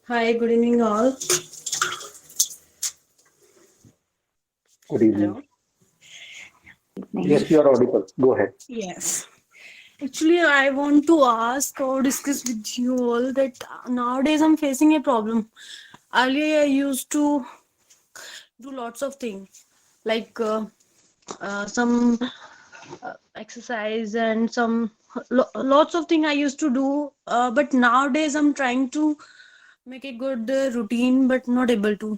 Hi, good evening, all. Good evening. Hello. Yes, you are audible. Go ahead. Yes. Actually, I want to ask or discuss with you all that nowadays I'm facing a problem. Earlier, I used to do lots of things like some exercise and some lots of things I used to do. But nowadays, I'm trying to make a good routine, but not able to.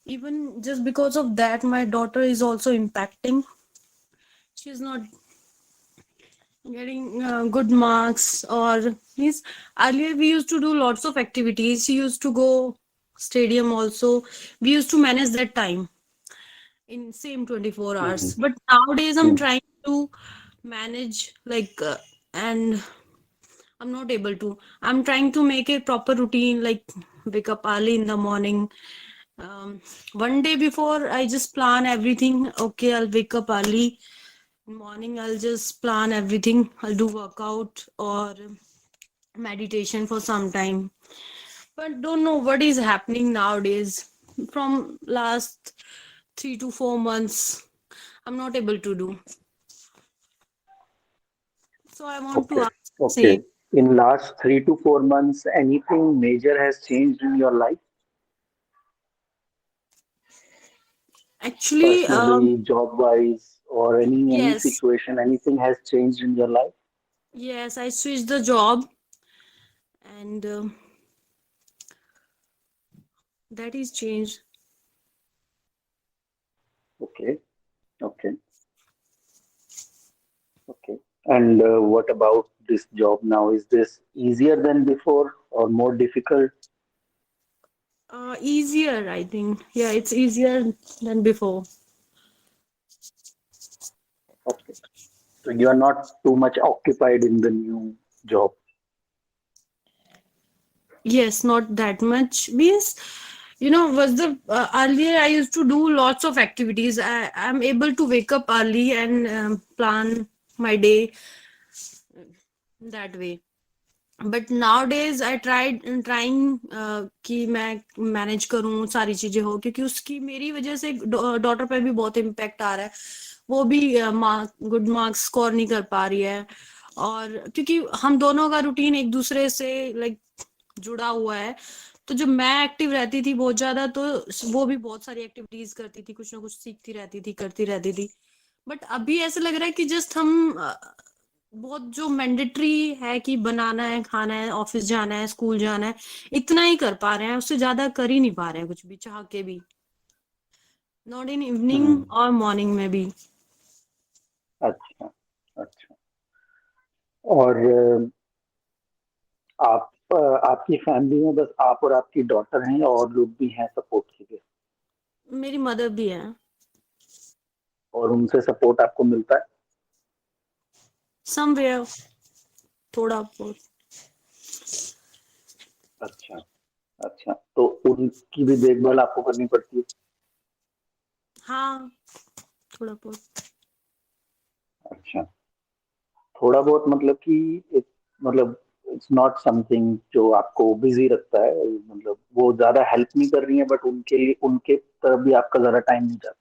Even just because of that, my daughter is also impacting. She's not getting good marks or means earlier we used to do lots of activities. She used to go stadium also. We used to manage that time in same 24 hours, Mhm. but nowadays I'm Mhm. trying to manage and I'm not able to. I'm trying to make a proper routine, like wake up early in the morning. One day before I just plan everything. Okay, I'll wake up early in morning. I'll just plan everything. I'll do workout or meditation for some time. But don't know what is happening nowadays. From last 3 to 4 months, I'm not able to do. So I want to Okay. ask Okay. same. In last 3 to 4 months, anything major has changed in your life, Actually, personally, job-wise, or any yes, situation, anything has changed in your life? yes, I switched the job and that is changed. Okay. Okay. Okay. And what about this job now? Is this easier than before or more difficult? Easier, I think. Yeah, it's easier than before. Okay. So you are not too much occupied in the new job. Yes, not that much. Means, was the earlier I used to do lots of activities. I'm able to wake up early and plan my day that way. But nowadays I tried trying कि मैं manage करूं सारी चीजें हो क्योंकि उसकी मेरी वजह से डॉटर पे भी बहुत इम्पेक्ट आ रहा है. वो भी गुड मार्क्स स्कोर नहीं कर पा रही है. और क्योंकि हम दोनों का रूटीन एक दूसरे से लाइक जुड़ा हुआ है. तो जब मैं एक्टिव रहती थी बहुत ज्यादा तो वो भी बहुत सारी एक्टिविटीज करती थी, कुछ ना कुछ सीखती रहती थी, करती रहती थी. बट अभी ऐसा लग रहा है कि जस्ट हम बहुत जो मैंडेटरी है कि बनाना है, खाना है, ऑफिस जाना है, स्कूल जाना है, इतना ही कर पा रहे हैं. उससे ज्यादा कर ही नहीं पा रहे हैं कुछ भी चाह के भी. नॉट इन इवनिंग हम्म. और मॉर्निंग में भी. अच्छा. अच्छा. और आप आपकी फैमिली में बस आप और आपकी डॉटर हैं या और लोग भी हैं सपोर्ट के लिए? मेरी मदर भी है. और उनसे सपोर्ट आपको मिलता है? समवेयर थोड़ा बहुत. अच्छा. अच्छा, तो उनकी भी देखभाल आपको करनी पड़ती है? हाँ, थोड़ा बहुत. अच्छा. थोड़ा बहुत मतलब कि एक मतलब इट्स नॉट समथिंग जो आपको बिजी रखता है, मतलब वो ज्यादा हेल्प नहीं कर रही है बट उनके लिए उनके तरफ भी आपका ज्यादा टाइम नहीं जाता?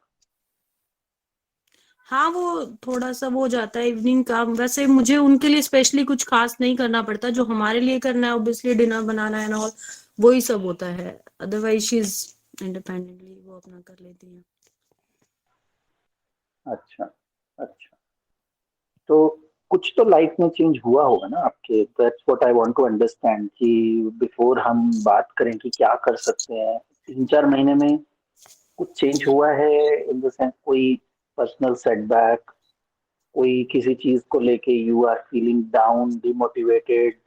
हाँ, वो थोड़ा सा वो हो जाता है इवनिंग का. वैसे मुझे उनके लिए स्पेशली कुछ खास नहीं करना पड़ता. जो हमारे लिए करना है ऑब्वियसली डिनर बनाना है ना, और वही सब होता है. अदरवाइज शी इज इंडिपेंडेंटली वो अपना कर लेती है. अच्छा. अच्छा. तो कुछ तो लाइफ में चेंज हुआ होगा ना आपके, that's what I want to understand कि बिफोर हम बात करें कि क्या कर सकते हैं, 3-4 महीने में कुछ चेंज हुआ है इन द सेंस कोई पर्सनल सेटबैक, कोई किसी चीज को लेके you are feeling down, demotivated,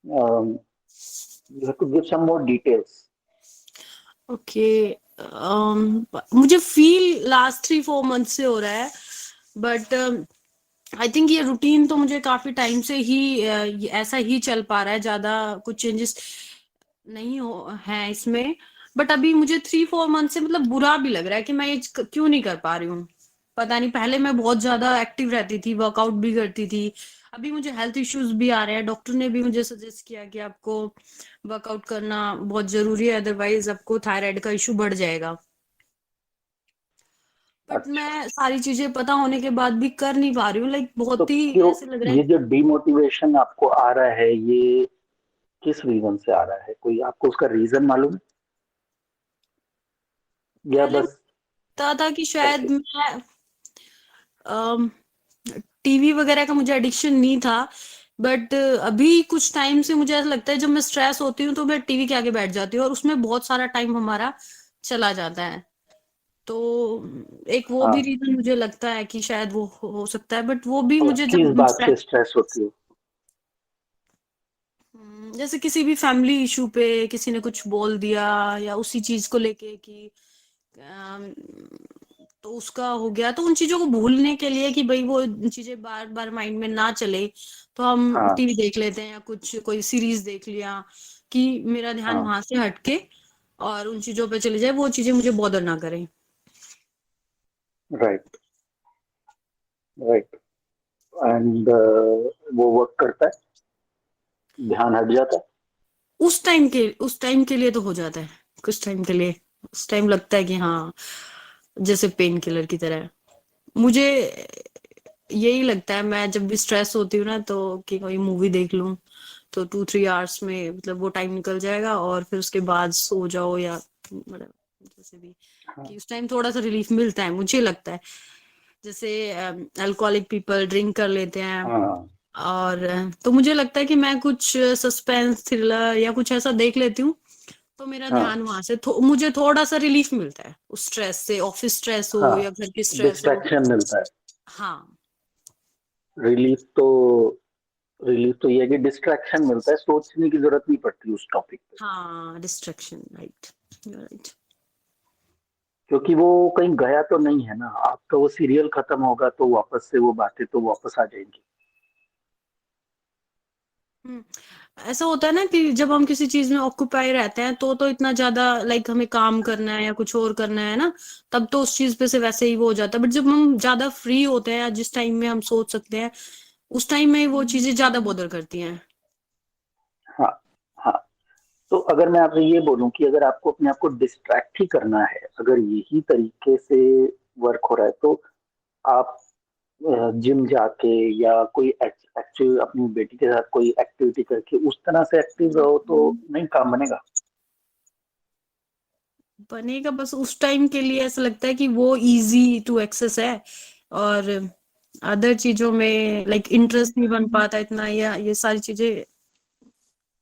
you have to give some more details. Okay. मुझे फील लास्ट 3-4 मंथ से हो रहा है. बट आई थिंक ये रूटीन तो मुझे काफी टाइम से ही ऐसा ही चल पा रहा है. ज्यादा कुछ चेंजेस नहीं हो है इसमें. बट अभी मुझे 3-4 मंथ से मतलब बुरा भी लग रहा है कि मैं ये क्यों नहीं कर पा रही हूँ. पता नहीं. पहले मैं बहुत ज्यादा एक्टिव रहती थी, वर्कआउट भी करती थी, अभी मुझे हेल्थ इश्यूज भी आ रहे हैं, डॉक्टर ने भी मुझे सजेस्ट किया कि आपको वर्कआउट करना बहुत जरूरी है, अदरवाइज आपको थायराइड का इशू बढ़ जाएगा। बट अच्छा, मैं सारी चीजें पता होने के बाद भी कर नहीं पा रही हूँ, लाइक तो बहुत ही क्यों ऐसे लग रहा ये है। जो डिमोटिवेशन आपको आ रहा है, ये किस रीजन से आ रहा है? कोई आपको उसका रीजन मालूम है या पहले बस लगता था कि ऐसे? शायद मैं टीवी वगैरह का मुझे एडिक्शन नहीं था, बट अभी कुछ टाइम से मुझे ऐसा लगता है जब मैं स्ट्रेस होती हूँ तो मैं टीवी के आगे बैठ जाती हूँ और उसमें बहुत सारा टाइम हमारा चला जाता है। तो एक वो भी हाँ, रीजन मुझे लगता है कि शायद वो हो सकता है, बट वो भी और मुझे किस जब बात से स्ट्रेस होती हो? जैसे किसी भी फैमिली इशू पे किसी ने कुछ बोल दिया, या उसी चीज को लेके कि अम, तो उसका हो गया, तो उन चीजों को भूलने के लिए कि भाई वो चीजें बार बार माइंड में ना चले, तो हम हाँ, टीवी देख लेते हैं या कुछ कोई सीरीज देख लिया कि मेरा ध्यान हाँ, वहां से हटके और उन चीजों पे चले जाए, वो चीजें मुझे बॉदर ना करें। Right, right. एंड वो वर्क करता है, ध्यान हट जाता है। उस टाइम के लिए तो हो जाता है, कुछ टाइम के लिए उस टाइम लगता है कि हाँ, जैसे पेन किलर की तरह। मुझे यही लगता है मैं जब भी स्ट्रेस होती हूँ ना, तो कि कोई मूवी देख लूं तो 2-3 आवर्स में मतलब वो टाइम निकल जाएगा, और फिर उसके बाद सो जाओ या मतलब जैसे भी, हाँ, कि उस टाइम थोड़ा सा रिलीफ मिलता है, मुझे लगता है। जैसे अल्कोहलिक पीपल ड्रिंक कर लेते हैं, हाँ, और तो मुझे लगता है कि मैं कुछ सस्पेंस थ्रिलर या कुछ ऐसा देख लेती हूँ, तो मेरा हाँ, ध्यान वहां से मुझे थोड़ा सा रिलीफ मिलता है उस स्ट्रेस से, ऑफिस स्ट्रेस हो हाँ, या घर की स्ट्रेस हो। डिस्ट्रैक्शन मिलता है। हाँ। रिलीफ तो रिलीफ तो ये है कि डिस्ट्रैक्शन मिलता है, सोचने की जरूरत नहीं पड़ती उस टॉपिक पे। हाँ, डिस्ट्रैक्शन, राइट, राइट। क्योंकि वो कहीं गया तो नहीं है ना, आपका वो सीरियल खत्म होगा तो वापस से वो बातें तो वापस आ जाएंगी। हम्म। ऐसा होता है ना कि जब हम किसी चीज में ऑक्यूपाई रहते हैं तो इतना ज्यादा लाइक हमें काम करना है या कुछ और करना है ना, तब तो उस चीज पे से वैसे ही वो हो जाता है, बट जब हम ज्यादा फ्री होते हैं या जिस टाइम में हम सोच सकते हैं, उस टाइम में वो चीजें ज्यादा बॉदर करती हैं। हाँ, हाँ। तो अगर मैं आपसे ये बोलूं कि अगर आपको अपने आप को डिस्ट्रैक्ट ही करना है, अगर यही तरीके से वर्क हो रहा है, तो आप जिम जाके या कोई एक्चुअली अपनी बेटी के साथ कोई एक्टिविटी करके उस तरह से एक्टिव रहो तो नहीं काम बनेगा। बनेगा, बस उस टाइम के लिए ऐसा लगता है कि वो इजी टू एक्सेस है, और अदर चीजों में लाइक इंटरेस्ट नहीं बन पाता इतना, या ये सारी चीजें,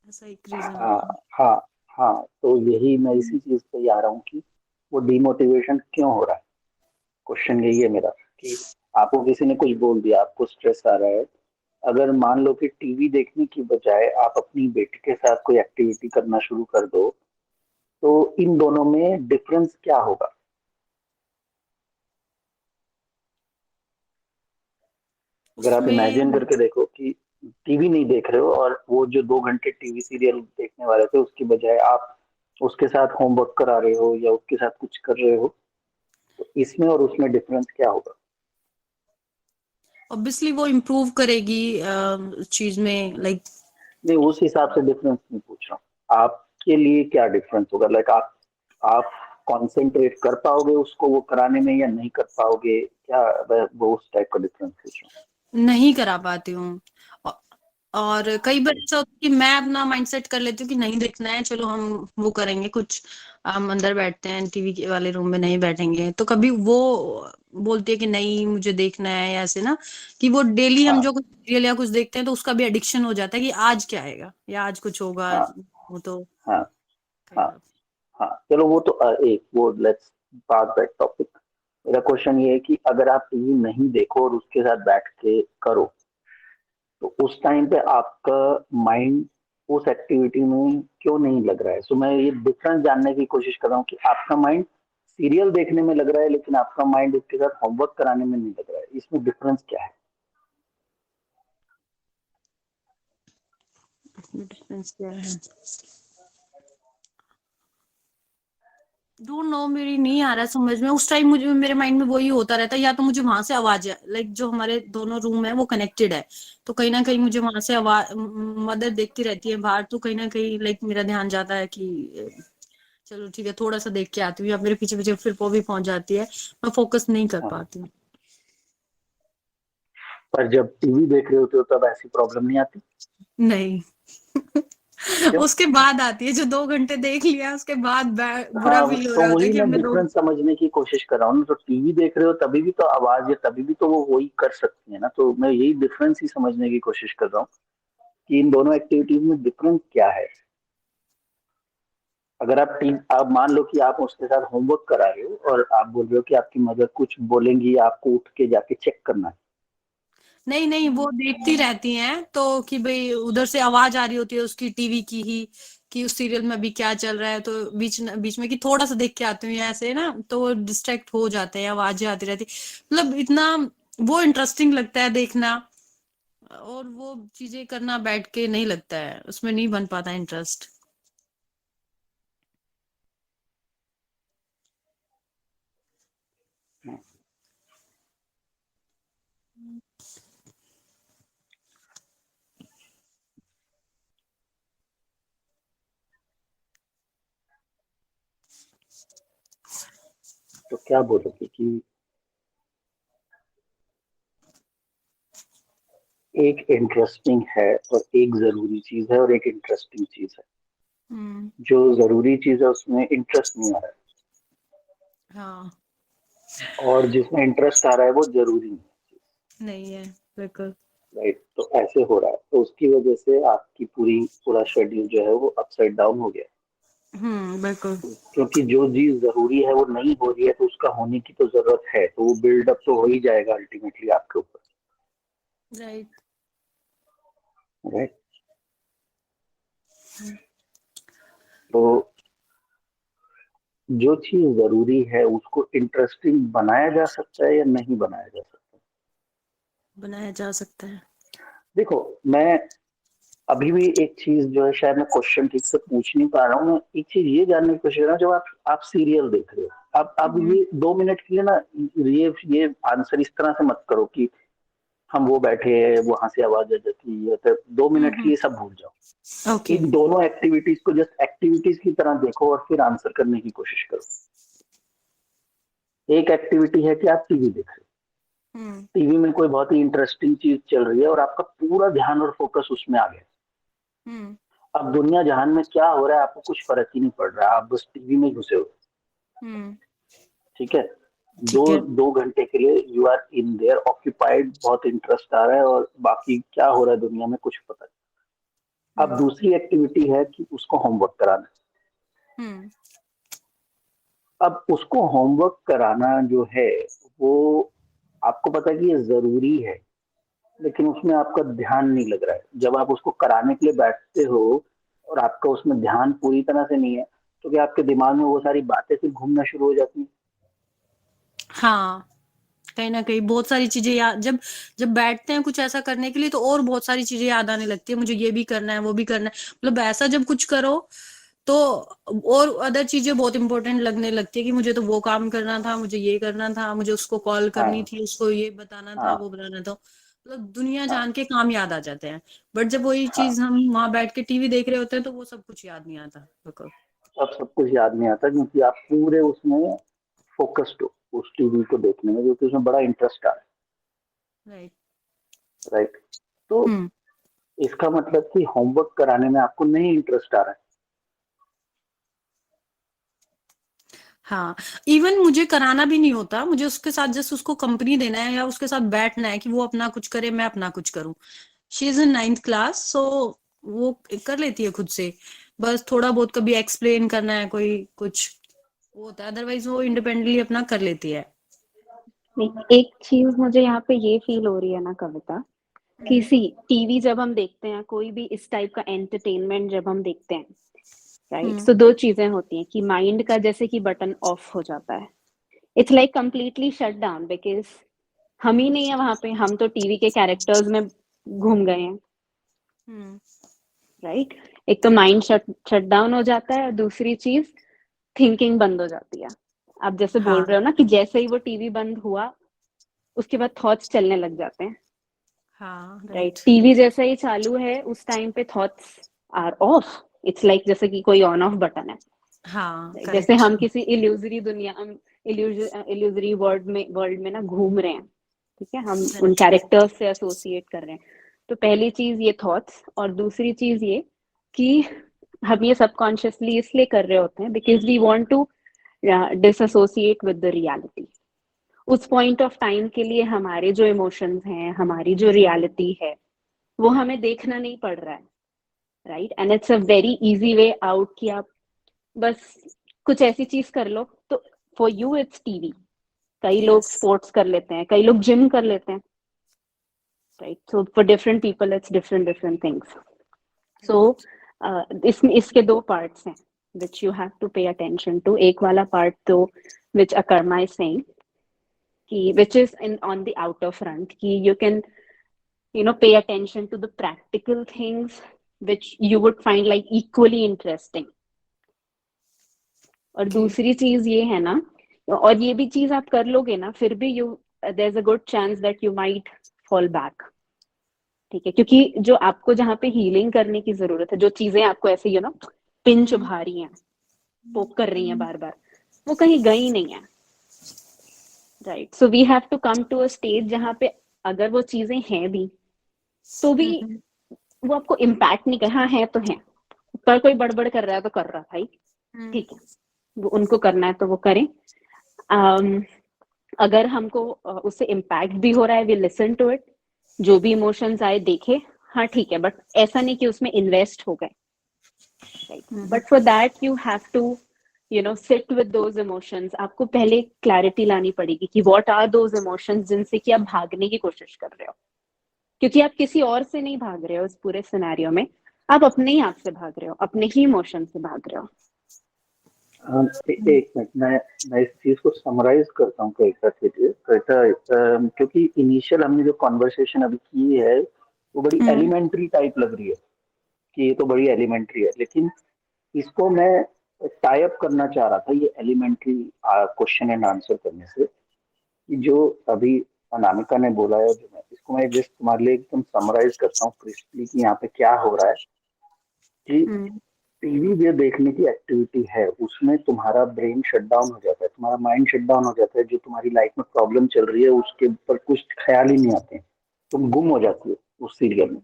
ऐसा एक रीजन हाँ, होता है। हाँ, हाँ। तो यही मैं इसी चीज पे ही आ रहा हूँ कि वो डिमोटिवेशन क्यों हो रहा है। क्वेश्चन यही है मेरा कि आपको किसी ने कुछ बोल दिया, आपको स्ट्रेस आ रहा है। अगर मान लो कि टीवी देखने की बजाय आप अपनी बेटी के साथ कोई एक्टिविटी करना शुरू कर दो, तो इन दोनों में डिफरेंस क्या होगा? अगर आप इमेजिन उसमें करके देखो कि टीवी नहीं देख रहे हो और वो जो 2 घंटे टीवी सीरियल देखने वाले थे उसकी बजाय आप उसके साथ होमवर्क करा रहे हो या उसके साथ कुछ कर रहे हो, तो इसमें और उसमें डिफरेंस क्या होगा? ऑब्वियसली वो इम्प्रूव करेगी चीज में, लाइक नहीं, उस हिसाब से डिफरेंस नहीं पूछ रहा हूँ, आपके लिए क्या डिफरेंस होगा? लाइक आप कंसंट्रेट कर पाओगे उसको वो कराने में या नहीं कर पाओगे क्या? वो उस टाइप का डिफरेंस पूछ रहा नहीं करा पाती हूँ। औ- और कई बार हूँ। ऐसा होता है कि मैं अपना माइंडसेट कर लेती हूँ कि नहीं देखना है, चलो हम वो करेंगे कुछ, हम अंदर बैठते हैं, टीवी वाले रूम में नहीं बैठेंगे, तो कभी वो बोलती है कि नहीं मुझे देखना है, या ऐसे ना, कि वो डेली हम हाँ, जो कुछ सीरियल या कुछ देखते हैं तो उसका भी एडिक्शन हो जाता है कि आज क्या आएगा या आज कुछ होगा, हाँ, वो तो हाँ, हाँ, काइंड ऑफ। हाँ। चलो वो तो एक वो लेट्स पास दैट टॉपिक। मेरा क्वेश्चन ये है कि अगर आप टीवी नहीं देखो और उसके साथ बैठ के करो, तो उस टाइम पे आपका माइंड उस एक्टिविटी में क्यों नहीं लग रहा है? सो मैं ये डिफरेंस जानने की कोशिश कर रहा हूँ कि आपका माइंड सीरियल देखने में लग रहा है लेकिन आपका माइंड उसके साथ होमवर्क कराने में नहीं लग रहा है, इसमें डिफरेंस क्या है? डिफरेंस क्या है? डोंट नो, मेरी नहीं आ रहा समझ में। उस टाइम मुझे मेरे माइंड में वही होता रहता है, या तो मुझे वहां से आवाज है, लाइक जो हमारे दोनों रूम है वो कनेक्टेड है, तो कहीं ना कहीं मुझे वहां से आवाज, मदर देखती रहती है बाहर, तो कहीं ना कहीं लाइक मेरा ध्यान जाता है कि चलो ठीक है थोड़ा सा देख के आती हूँ, या मेरे पीछे पीछे फिर वो भी पहुंच जाती है, मैं फोकस नहीं कर हाँ, पाती हूँ। पर जब टीवी देख रहे होते हो तब ऐसी प्रॉब्लम नहीं आती? नहीं। क्यों? उसके बाद आती है, जो 2 घंटे देख लिया उसके बाद बुरा हाँ, फील हो तो रहा होता है वही कि मैं हमने दो। डिफरेंस समझने की कोशिश कर रहा हूँ ना। तो टीवी देख रहे हो तभी भी तो आवाज है, तभी भी तो वो वही कर सकती है ना। तो मैं यही डिफरेंस ही समझने की कोशिश कर रहा हूँ कि इन दोनों एक्टिविटीज में डिफरेंस क्या है। अगर आप मान लो कि आप उसके साथ होमवर्क करा रहे हो और आप बोल रहे हो कि आपकी मदर कुछ बोलेंगी, आपको उठ के जाके चेक करना है। नहीं नहीं, वो देखती रहती हैं, तो कि भाई उधर से आवाज आ रही होती है उसकी टीवी की ही, कि उस सीरियल में अभी क्या चल रहा है, तो बीच बीच में कि थोड़ा सा देख के आती हूँ या ऐसे ना, तो वो डिस्ट्रैक्ट हो जाते हैं, आवाजें आती रहती, मतलब इतना वो इंटरेस्टिंग लगता है देखना, और वो चीजें करना बैठ के नहीं लगता है, उसमें नहीं बन पाता इंटरेस्ट। तो क्या बोलोगे कि एक इंटरेस्टिंग है और एक जरूरी चीज है और एक इंटरेस्टिंग चीज है? हम्म। जो जरूरी चीज है उसमें इंटरेस्ट नहीं आ रहा है, हाँ। और जिसमें इंटरेस्ट आ रहा है वो जरूरी नहीं। नहीं है, बिल्कुल। राइट, तो ऐसे हो रहा है, तो उसकी वजह से आपकी पूरा शेड्यूल जो है वो अपसाइड डाउन हो गया। बिल्कुल। क्योंकि जो चीज जरूरी है वो नहीं हो रही है, तो उसका होने की तो जरूरत है, तो वो बिल्डअप तो हो ही जाएगा अल्टीमेटली आपके ऊपर। राइट। राइट। तो जो चीज जरूरी है उसको इंटरेस्टिंग बनाया जा सकता है या नहीं बनाया जा सकता? बनाया जा सकता है। देखो, मैं अभी भी एक चीज जो है, शायद मैं क्वेश्चन ठीक से पूछ नहीं पा रहा हूँ। मैं एक चीज ये जानने की कोशिश कर रहा हूँ, जब आप सीरियल देख रहे हो, आप हम्म। ये 2 मिनट के लिए ना, ये आंसर इस तरह से मत करो कि हम वो बैठे हैं वहां से आवाज आ जाती है, तो 2 मिनट के हम्म। लिए सब भूल जाओ। ओके। इन दोनों एक्टिविटीज को जस्ट एक्टिविटीज की तरह देखो और फिर आंसर करने की कोशिश करो। एक एक्टिविटी है कि आप टीवी देख रहे हो, हम्म। टीवी में कोई बहुत ही इंटरेस्टिंग चीज चल रही है और आपका पूरा ध्यान और फोकस उसमें आ गया। हम्म। अब दुनिया जहान में क्या हो रहा है आपको कुछ फर्क ही नहीं पड़ रहा, आप बस टीवी में घुसे हो। हम्म। ठीक है, दो ठीक है। 2 घंटे के लिए you are in there occupied, बहुत इंटरेस्ट आ रहा है और बाकी क्या हो रहा है दुनिया में कुछ पता नहीं। अब हम्म। दूसरी एक्टिविटी है कि उसको होमवर्क कराना। हम्म। अब उसको होमवर्क कराना जो है वो, आपको पता है कि ये जरूरी है, लेकिन उसमें आपका ध्यान नहीं लग रहा है। जब आप उसको कराने के लिए बैठते हो और आपका उसमें ध्यान पूरी तरह से नहीं है, तो क्या आपके दिमाग में वो सारी बातें फिर घूमना शुरू हो जाती हैं? हाँ, कहीं ना कहीं बहुत सारी चीजें याद, जब जब बैठते हैं कुछ ऐसा करने के लिए, तो और बहुत सारी चीजें याद आने लगती है, मुझे ये भी करना है वो भी करना है, मतलब ऐसा जब कुछ करो तो और अदर चीजें बहुत इंपॉर्टेंट लगने लगती है, कि मुझे तो वो काम करना था, मुझे ये करना था, मुझे उसको कॉल करनी हाँ, थी, उसको ये बताना था, हाँ, वो बताना था, मतलब दुनिया हाँ, जान के काम याद आ जाते हैं। बट जब वही हाँ। चीज हम वहां बैठ के टीवी देख रहे होते हैं, तो वो सब कुछ याद नहीं आता, बिल्कुल। अब सब कुछ याद नहीं आता क्योंकि आप पूरे उसमें फोकस्ड हो, उस टीवी को देखने में, क्योंकि उसमें बड़ा इंटरेस्ट आ रहा राइट। है। राइट। तो हम्म। इसका मतलब कि होमवर्क कराने में आपको नहीं इंटरेस्ट आ रहा है। हाँ, इवन मुझे कराना भी नहीं होता, मुझे उसके साथ जस्ट उसको कंपनी देना है, या उसके साथ बैठना है कि वो अपना कुछ करे, मैं अपना कुछ करूं। She is in 9th class, so वो कर लेती है खुद से, बस थोड़ा बहुत कभी एक्सप्लेन करना है कोई कुछ, वो होता है, अदरवाइज वो इंडिपेंडेंटली अपना कर लेती है। नहीं, एक चीज मुझे यहाँ पे ये फील हो रही है ना कविता, कि हम्म। सी टीवी जब हम देखते हैं, कोई भी इस टाइप का एंटरटेनमेंट जब हम देखते हैं, राइट, हम्म। तो दो चीजें होती हैं कि माइंड का जैसे कि बटन ऑफ हो जाता है। It's like completely shut down, because हम ही नहीं है वहां पे, हम तो टीवी के कैरेक्टर्स में घूम गए हैं, हम्म। राइट। एक तो माइंड शट शट डाउन हो जाता है, दूसरी चीज थिंकिंग बंद हो जाती है। आप जैसे बोल हाँ रहे हो ना कि जैसे ही वो टीवी बंद हुआ उसके बाद थॉट्स चलने लग जाते हैं, हाँ राइट? राइट टीवी जैसे ही चालू है उस टाइम पे thoughts are off. It's like जैसे कि कोई ऑन ऑफ बटन है। हाँ जैसे करेक्ट हम किसी इल्यूजरी दुनिया, इल्यूजरी वर्ल्ड में ना घूम रहे हैं, ठीक है, हम उन राइट कैरेक्टर्स से एसोसिएट कर रहे हैं। तो पहली चीज ये थॉट्स, और दूसरी चीज ये कि हम ये सबकॉन्शियसली इसलिए कर रहे होते हैं because we want to disassociate with the reality. उस पॉइंट ऑफ टाइम के लिए हमारे जो इमोशंस हैं, हमारी जो रियलिटी है, वो हमें देखना नहीं पड़ रहा है, right? And it's a very easy way out कि आप बस कुछ ऐसी चीज कर लो। तो फॉर यू इट्स टीवी, कई लोग यस स्पोर्ट्स कर लेते हैं, कई लोग जिम कर लेते हैं, right? So for different people it's different things. So इसके दो पार्ट्स हैं which you have to pay attention to. एक वाला part तो which Akarma is saying कि which is on the outer front कि you can pay attention to the practical things which you would find like equally interesting. और okay दूसरी चीज ये है ना, और ये भी चीज आप कर लोगे ना फिर भी there's a good chance that you might fall back, ठीक है? क्योंकि जो आपको जहाँ पे हीलिंग करने की जरूरत है, जो चीजें आपको ऐसे पिन चुभा रही हैं, पोक कर रही हैं बार बार, वो कहीं गई नहीं है, right? So we have to come to a stage जहाँ पे अगर वो चीजें हैं भी तो भी वो आपको इम्पैक्ट नहीं कर, हाँ है तो है, पर कोई बड़बड़ कर रहा है तो कर रहा भाई, ठीक है, वो उनको करना है तो वो करें। अगर हमको उससे इम्पैक्ट भी हो रहा है, वी लिसन टू इट, जो भी इमोशंस आए देखे, हाँ ठीक है, बट ऐसा नहीं कि उसमें इन्वेस्ट हो गए, right? But for that you have to sit with those emotions. आपको पहले क्लैरिटी लानी पड़ेगी कि व्हाट आर दोज इमोशंस जिनसे कि आप भागने की कोशिश कर रहे हो, क्योंकि आप किसी और से नहीं भाग रहे हो इस पूरे सिनेरियो में, आप अपने ही आप से भाग रहे हो, अपने ही इमोशन से भाग रहे हो। एक मिनट, मैं इस चीज को समराइज करता हूँ क्योंकि इनिशियल हमने जो कॉन्वर्सेशन अभी की है वो बड़ी एलिमेंट्री टाइप लग रही है कि ये तो बड़ी एलिमेंट्री है, लेकिन इसको मैं टाई अप करना चाह रहा था ये एलिमेंट्री क्वेश्चन एंड आंसर करने से, कि जो अभी अनामिका ने बोला है, जो मैं इसको मैं जस्ट तुम्हारे लिए एकदम समराइज करता हूँ क्रिस्पली कि यहाँ पे क्या हो रहा है। कि टीवी जो देखने की एक्टिविटी है उसमें तुम्हारा ब्रेन शट डाउन हो जाता है, तुम्हारा माइंड शट डाउन हो जाता है, जो तुम्हारी लाइफ में प्रॉब्लम चल रही है उसके ऊपर कुछ ख्याल ही नहीं आते हैं, तुम गुम हो जाती हो उस सीरियल में,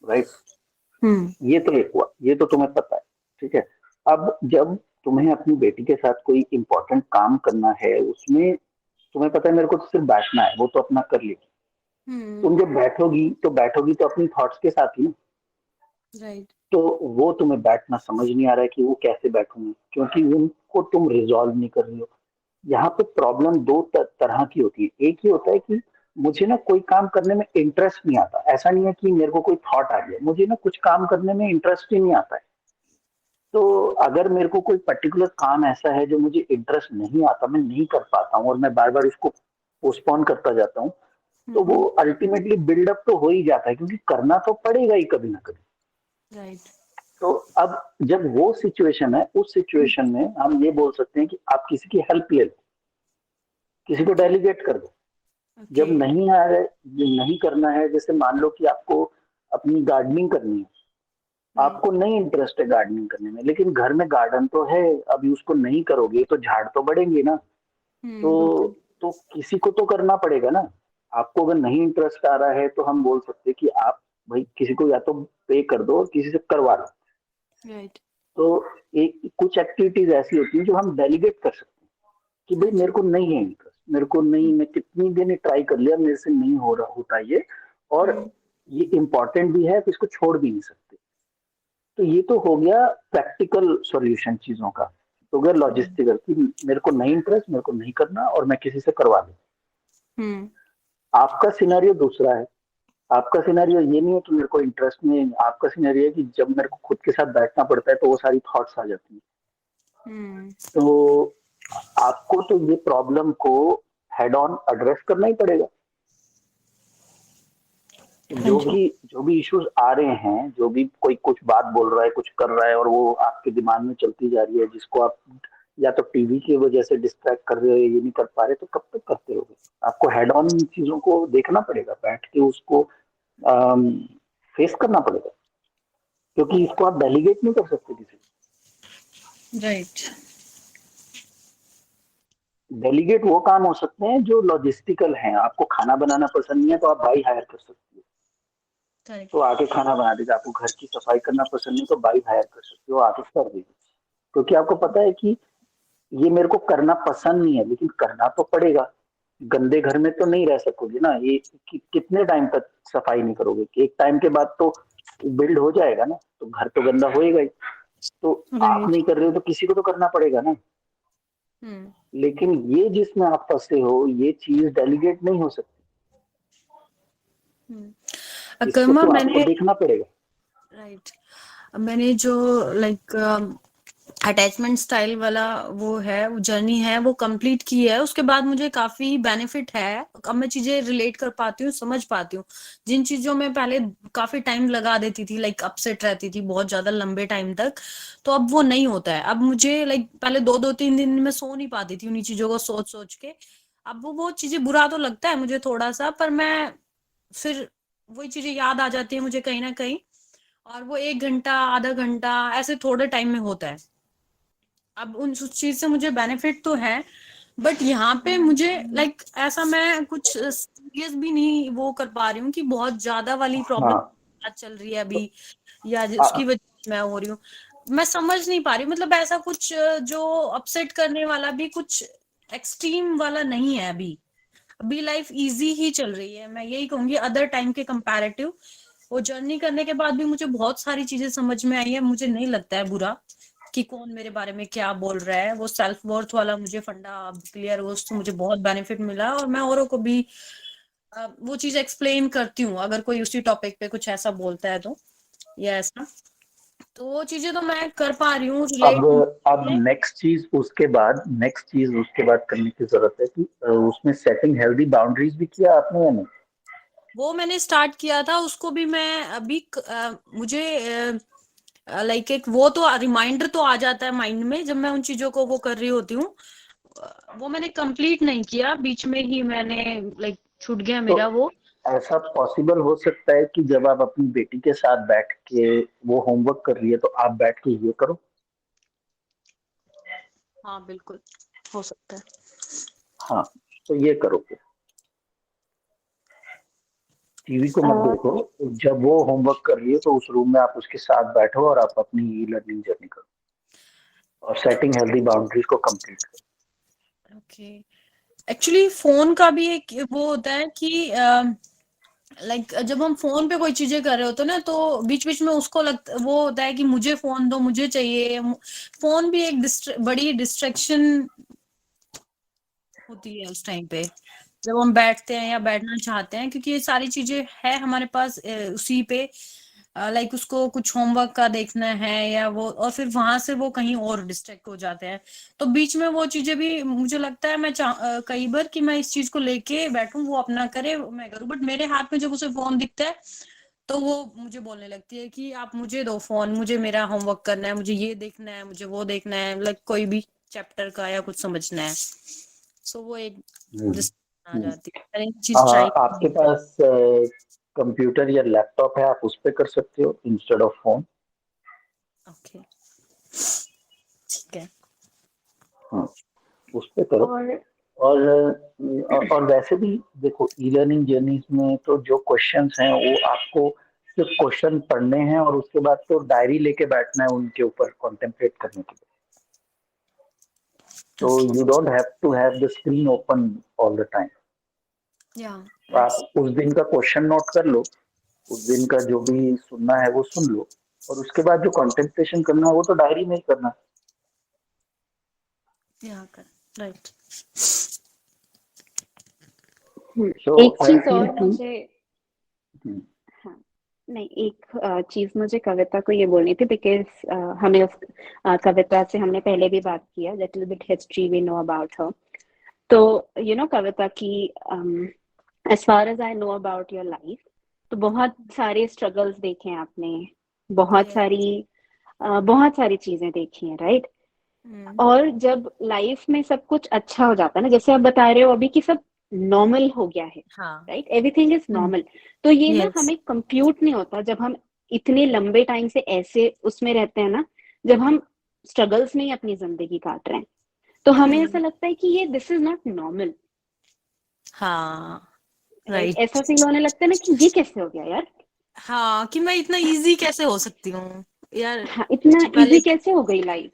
राइट? ये तो एक हुआ, ये तो तुम्हें पता है, ठीक है। अब जब तुम्हें अपनी बेटी के साथ कोई इंपॉर्टेंट काम करना है, उसमें तुम्हें पता है मेरे को तो सिर्फ बैठना है, वो तो अपना कर लेगी। तुम जब बैठोगी तो अपनी थॉट्स के साथ ही ना, राइट तो वो तुम्हें बैठना समझ नहीं आ रहा है कि वो कैसे बैठूंगी, क्योंकि उनको तुम रिजॉल्व नहीं कर रही हो। यहाँ पे प्रॉब्लम दो तरह की होती है। एक ही होता है कि मुझे ना कोई काम करने में इंटरेस्ट नहीं आता, ऐसा नहीं है कि मेरे को कोई थॉट आ गया, मुझे ना कुछ काम करने में इंटरेस्ट ही नहीं आता है। तो अगर मेरे को कोई पर्टिकुलर काम ऐसा है जो मुझे इंटरेस्ट नहीं आता, मैं नहीं कर पाता हूँ और मैं बार बार इसको पोस्टपोन करता जाता हूँ, तो वो अल्टीमेटली बिल्डअप तो हो ही जाता है, क्योंकि करना तो पड़ेगा ही कभी ना कभी, राइट तो अब जब वो सिचुएशन है, उस सिचुएशन में हम ये बोल सकते हैं कि आप किसी की हेल्प ले लो, किसी को डेलीगेट कर दो। जब नहीं आ रहा है, नहीं करना है, जैसे मान लो कि आपको अपनी गार्डनिंग करनी है, आपको नहीं इंटरेस्ट है गार्डनिंग करने में, लेकिन घर में गार्डन तो है, अभी उसको नहीं करोगे तो झाड़ तो बढ़ेंगे ना, तो किसी को तो करना पड़ेगा ना। आपको अगर नहीं इंटरेस्ट आ रहा है तो हम बोल सकते हैं कि आप भाई किसी को या तो पे कर दो और किसी से करवा लो, राइट तो एक कुछ एक्टिविटीज ऐसी होती हैं जो हम डेलीगेट कर सकते हैं कि भाई मेरे को नहीं है इंटरेस्ट, मेरे को नहीं, मैं कितनी दिन ट्राई कर लिया, मेरे से नहीं हो रहा होता ये, और ये इम्पोर्टेंट भी है तो इसको छोड़ भी नहीं सकते। तो ये तो हो गया प्रैक्टिकल सॉल्यूशन चीजों का, तो गया लॉजिस्टिकल कि मेरे को नहीं इंटरेस्ट, मेरे को नहीं करना और मैं किसी से करवा लूं। आपका सिनेरियो दूसरा है, आपका सिनेरियो ये नहीं है कि मेरे को इंटरेस्ट नहीं है, आपका सिनेरियो है कि जब मेरे को खुद के साथ बैठना पड़ता है तो वो सारी थॉट्स आ जाती हैं। तो आपको तो ये प्रॉब्लम को हेड ऑन एड्रेस करना ही पड़ेगा। हाँ जी। जो भी इश्यूज आ रहे हैं, जो भी कोई कुछ बात बोल रहा है, कुछ कर रहा है और वो आपके दिमाग में चलती जा रही है, जिसको आप या तो टीवी की वजह से डिस्ट्रैक्ट कर रहे हो, ये नहीं कर पा रहे, तो कब तक करते रहोगे? आपको हेड ऑन इन चीजों को देखना पड़ेगा, बैठ के उसको फेस करना पड़ेगा, क्योंकि इसको आप डेलीगेट नहीं कर सकते किसी को। राइट। डेलीगेट वो काम हो सकते हैं जो लॉजिस्टिकल हैं। आपको खाना बनाना पसंद नहीं है तो आप भाई हायर कर सकते हो, करेक्ट। तो आके खाना बना देगा। आपको घर की सफाई करना पसंद नहीं तो बाई हायर कर सकते हो, आके कर देगा, क्योंकि आपको पता है कि ये मेरे को करना पसंद नहीं है लेकिन करना तो पड़ेगा। गंदे घर में तो नहीं रह सकोगे ना, ये कितने टाइम तक सफाई नहीं करोगे? एक टाइम के बाद तो बिल्ड हो जाएगा ना, तो घर तो गंदा होएगा ही। तो आप राइट। नहीं कर रहे हो तो किसी को तो करना पड़ेगा ना। हम्म। लेकिन ये जिसमें आप फंसे हो, ये चीज डेलीगेट नहीं हो सकती, इसको कर्मा तो आपको मैंने, देखना पड़ेगा। राइट, मैंने जो लाइक अटैचमेंट स्टाइल वाला वो है, वो जर्नी है, वो कंप्लीट की है। उसके बाद मुझे काफी बेनिफिट है। अब मैं चीजें रिलेट कर पाती हूँ, समझ पाती हूँ। जिन चीजों में पहले काफी टाइम लगा देती थी, लाइक अपसेट रहती थी बहुत ज्यादा लंबे टाइम तक, तो अब वो नहीं होता है। अब मुझे लाइक पहले 2-2 3 दिन में सो नहीं पाती थी उन्हीं चीजों को सोच सोच के। अब वो चीजें बुरा तो लगता है मुझे थोड़ा सा, पर मैं फिर वही चीजें याद आ जाती है मुझे कहीं ना कहीं, और वो 1 घंटा आधा घंटा ऐसे थोड़े टाइम में होता है। अब उस चीज से मुझे बेनिफिट तो है, बट यहाँ पे मुझे लाइक ऐसा मैं कुछ सीरियस भी नहीं वो कर पा रही हूँ कि बहुत ज्यादा वाली प्रॉब्लम हाँ, चल रही है तो अभी, या उसकी आ, वजह से मैं हो रही हूँ। मैं समझ नहीं पा रही, मतलब ऐसा कुछ जो अपसेट करने वाला भी कुछ एक्सट्रीम वाला नहीं है अभी। अभी लाइफ इजी ही चल रही है, मैं यही कहूंगी अदर टाइम के कंपैरेटिव। वो जर्नी करने के बाद भी मुझे बहुत सारी चीजें समझ में आई है। मुझे नहीं लगता है बुरा कि कौन मेरे बारे में क्या बोल रहा है। वो सेल्फ वर्थ वाला मुझे फंडा अब क्लियर हुआ, उससे मुझे बहुत बेनिफिट मिला, और मैं औरों को भी वो चीज एक्सप्लेन करती हूँ अगर कोई उसी टॉपिक पे कुछ ऐसा बोलता है तो, या ऐसा। तो वो चीजें तो मैं कर पा रही हूँ अब रिलेट। नेक्स्ट चीज उसके बाद करने की जरूरत है कि उसमें सेटिंग हेल्दी बाउंड्रीज भी किया आपने या नहीं? वो मैंने स्टार्ट किया था, उसको भी मैं अभी मुझे लाइक एक वो तो रिमाइंडर तो आ जाता है माइंड में जब मैं उन चीजों को वो कर रही होती हूँ। वो मैंने कंप्लीट नहीं किया, बीच में ही मैंने लाइक छूट गया तो मेरा वो। ऐसा पॉसिबल हो सकता है कि जब आप अपनी बेटी के साथ बैठ के वो होमवर्क कर रही है तो आप बैठ के ये करो। हाँ बिल्कुल, हो सकता है। हाँ, तो ये करो, टीवी को मत देखो। जब वो होमवर्क कर रही है तो उस रूम में आप उसके साथ बैठो और आप अपनी ई लर्निंग जर्नी करो और सेटिंग हेल्दी बाउंड्रीज को कंप्लीट करो। ओके। एक्चुअली फोन का भी एक वो होता है कि लाइक जब हम फोन पे कोई चीजें कर रहे होते हैं ना, तो बीच बीच में उसको वो होता है कि मुझे फोन दो, मुझे चाहिए। फोन भी एक बड़ी डिस्ट्रैक्शन होती है उस टाइम पे जब हम बैठते हैं या बैठना चाहते हैं, क्योंकि ये सारी चीजें है हमारे पास उसी पे। लाइक उसको कुछ होमवर्क का देखना है या वो, और फिर वहां से वो कहीं और डिस्ट्रैक्ट हो जाते हैं। तो बीच में वो चीजें भी मुझे लगता है मैं कई बार कि मैं इस चीज को लेके बैठूं, वो अपना करे मैं करूं, बट मेरे हाथ में जब उसे फोन दिखता है तो वो मुझे बोलने लगती है कि आप मुझे दो फोन, मुझे मेरा होमवर्क करना है, मुझे ये देखना है, मुझे वो देखना है, लाइक कोई भी चैप्टर का या कुछ समझना है। सो वो एक हम्म, डिस्ट्रैक्शन आ हम्म। जाती है। मैंने ये चीज ट्राई आपके पास कंप्यूटर या लैपटॉप है, आप उस पर कर सकते हो इंस्टेड ऑफ फोन। ओके, ठीक है। हाँ, उस पे करो। और और वैसे भी देखो, ई लर्निंग जर्नीज में तो जो क्वेश्चंस हैं वो आपको सिर्फ क्वेश्चन पढ़ने हैं और उसके बाद तो डायरी लेके बैठना है उनके ऊपर कॉन्टेम्पलेट करने के लिए। तो okay, you don't have to have the screen open all the time. या तो आप उस दिन का क्वेश्चन नोट कर लो, उस दिन का जो भी सुनना है वो सुन लो, और उसके बाद जो कॉन्टेम्पलेशन करना है वो तो डायरी में ही करना। या कर, राइट। सो एक आई चीज फील और कि मुझे, हाँ, नहीं, एक चीज मुझे कविता को ये बोलनी थी, बिकॉज हमें कविता से हमने पहले भी बात किया, little bit history we know about her. तो कविता की, as far as I know about your life, तो बहुत सारे स्ट्रगल्स देखे हैं आपने, बहुत Yes. सारी बहुत सारी चीजें देखी हैं, राइट? Hmm. और जब लाइफ में सब कुछ अच्छा हो जाता है ना, जैसे आप बता रहे हो अभी कि सब नॉर्मल हो गया है, हाँ. Right, everything is Hmm. Normal, तो ये ना Yes. हमें कंप्यूट नहीं होता जब हम इतने लंबे टाइम से ऐसे उसमें रहते हैं ना, जब हम स्ट्रगल्स में ही अपनी जिंदगी काट रहे हैं, तो हमें ऐसा Hmm. लगता है कि ये दिस इज नॉट नॉर्मल, हाँ. राइट? Right. ऐसा फील होने लगता है ना कि ये कैसे हो गया यार, हाँ, कि मैं इतना इजी कैसे हो सकती हूँ यार। हाँ, इतना पहले। इजी कैसे हो गई life.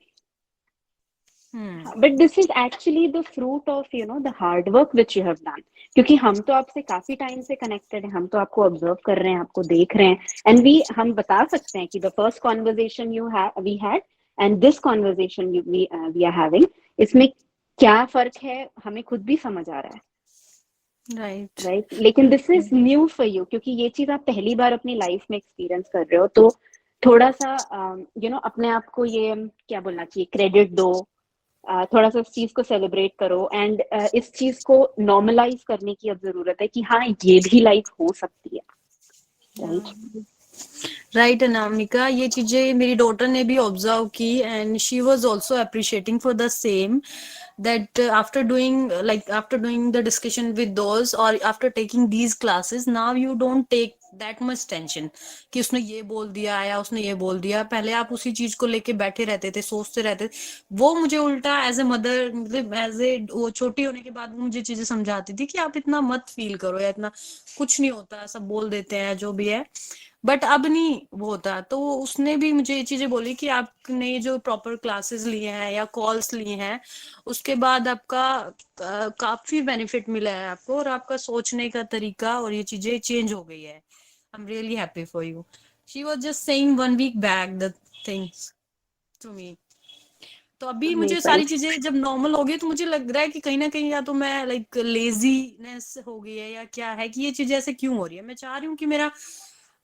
Hmm. But this is actually the fruit of the hard work which you have done, क्योंकि हम तो आपसे काफी टाइम से कनेक्टेड हैं, हम तो आपको ऑब्जर्व कर रहे हैं, आपको देख रहे हैं, एंड वी हम बता सकते हैं कि the first conversation we had and this conversation we are having, इसमें क्या फर्क है हमें खुद भी समझ आ रहा है, राइट. राइट? लेकिन this is new for you, क्योंकि ये चीज आप पहली बार अपनी लाइफ में एक्सपीरियंस कर रहे हो, तो थोड़ा सा अपने आप को ये क्या बोलना चाहिए, क्रेडिट दो, थोड़ा सा इस चीज को सेलिब्रेट करो, एंड इस चीज को नॉर्मलाइज करने की अब जरूरत है कि हाँ ये भी लाइफ हो सकती है, राइट? राइट अनामिका, ये चीजें मेरी डॉटर ने भी ऑब्जर्व की and she was also appreciating for the same, that after doing the discussion with those or after taking these classes, now you don't take that much tension कि उसने ये बोल दिया या उसने ये बोल दिया। पहले आप उसी चीज को लेके बैठे रहते थे, सोचते रहते थे। वो मुझे उल्टा एज ए मदर, मतलब एज ए वो छोटी होने के बाद वो मुझे चीजें समझाती थी कि आप इतना मत फील करो या इतना कुछ नहीं होता, सब बोल देते हैं जो भी है। बट अब नहीं वो होता। तो उसने भी मुझे ये चीजें बोली कि आपने जो प्रॉपर क्लासेस लिए हैं या कॉल्स लिए हैं, उसके बाद आपका काफी बेनिफिट मिला है आपको, और आपका सोचने का तरीका और ये चीजें चेंज हो गई है। I am really happy for you. She was just saying 1 week back the things to me. तो अभी मुझे अमेजिंग। सारी चीजें जब नॉर्मल हो गई तो मुझे लग रहा है कि कहीं ना कहीं या तो मैं लाइक लेजीनेस हो गई है या क्या है, कि ये चीजें ऐसे क्यों हो रही है। मैं चाह रही हूँ कि मेरा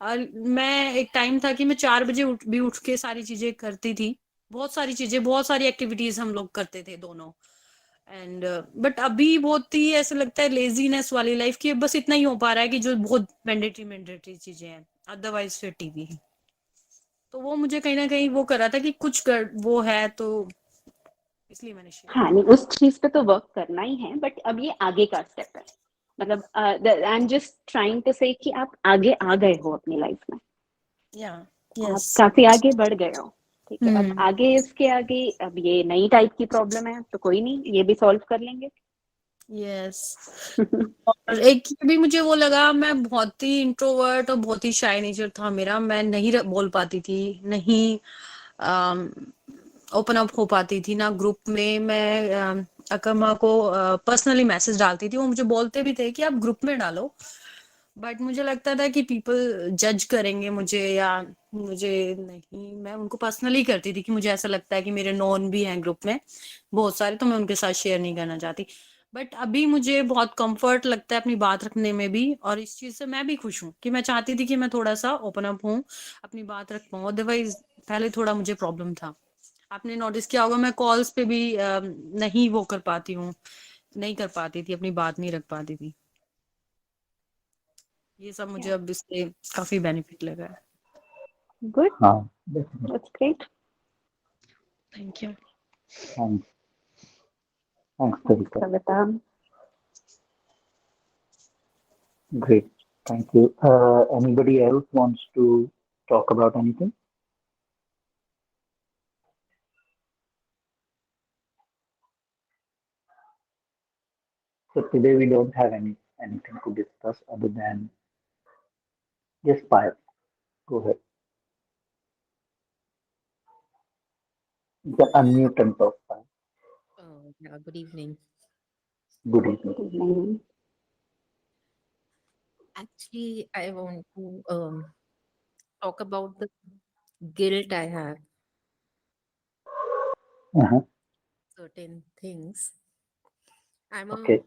मैं एक टाइम था कि मैं 4 बजे भी उठ के सारी चीजें करती थी, बहुत सारी चीजें, बहुत सारी एक्टिविटीज हम लोग करते थे दोनों। एंड बट अभी बहुत ही ऐसे लगता है लेजीनेस वाली लाइफ की बस इतना ही हो पा रहा है कि जो बहुत मैंडेटरी मैंडेटरी चीजें हैं, अदरवाइज फिर टीवी। तो वो मुझे कहीं ना कहीं वो कर रहा था कि कुछ कर वो है, तो इसलिए मैंने शेयर हाँ, नहीं किया। उस चीज पे तो वर्क करना ही है, बट अब ये आगे का स्टेप है, मतलब I am just trying to say कि आप आगे आ गए हो अपनी लाइफ में, या आप यस। काफी आगे बढ़ गए हो, ठीक है? अब हम्म। आगे इसके आगे अब ये नई टाइप की प्रॉब्लम है तो कोई नहीं, ये भी सॉल्व कर लेंगे। यस। और एक ये भी मुझे वो लगा, मैं बहुत ही इंट्रोवर्ट और बहुत ही शाय नेचर था मेरा, मैं नहीं बोल पाती थी, नहीं ओपन अप हो पाती थी ना ग्रुप में। मैं अकरमा को पर्सनली मैसेज डालती थी, वो मुझे बोलते भी थे कि आप ग्रुप में डालो, बट मुझे लगता था कि पीपल जज करेंगे मुझे, या मुझे नहीं, मैं उनको पर्सनली करती थी कि मुझे ऐसा लगता है कि मेरे नॉन भी हैं ग्रुप में बहुत सारे, तो मैं उनके साथ शेयर नहीं करना चाहती। बट अभी मुझे बहुत कंफर्ट लगता है अपनी बात रखने में भी, और इस चीज से मैं भी खुश हूँ कि मैं चाहती थी कि मैं थोड़ा सा ओपन अप हूँ, अपनी बात रख पाऊँ। अदरवाइज पहले थोड़ा मुझे प्रॉब्लम था। आपने नोटिस किया होगा मैं कॉल्स पे भी नहीं वो कर पाती हूँ, नहीं कर पाती थी, अपनी बात नहीं रख पाती थी। ये सब मुझे अब इससे काफी बेनिफिट लगा है। गुड, हाँ definitely. That's great. Thank you. Thanks, thanks thanks Tarika. Kavita. Great, thank you. Anybody else wants to talk about anything? So today we don't have anything to discuss other than just fire. Go ahead. You can unmute and talk. Fire. Yeah, good evening. Good evening. Good evening. Actually, I want to talk about the guilt I have Uh-huh. certain things. I'm a Okay.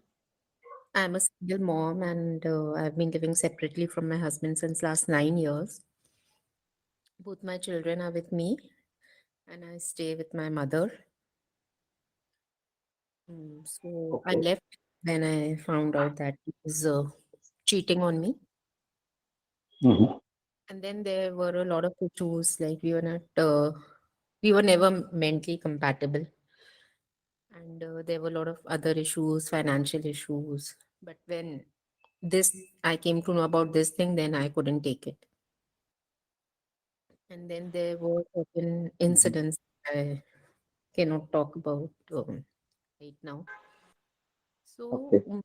I'm a single mom, and I've been living separately from my husband since last 9 years. Both my children are with me, and I stay with my mother. So I Okay. left when I found out that he was cheating on me. Mhm. And then there were a lot of issues, like we were never mentally compatible. And there were a lot of other issues, financial issues. But when this, I came to know about this thing, then I couldn't take it. And then there were certain Mhm. incidents I cannot talk about right now. So, Okay.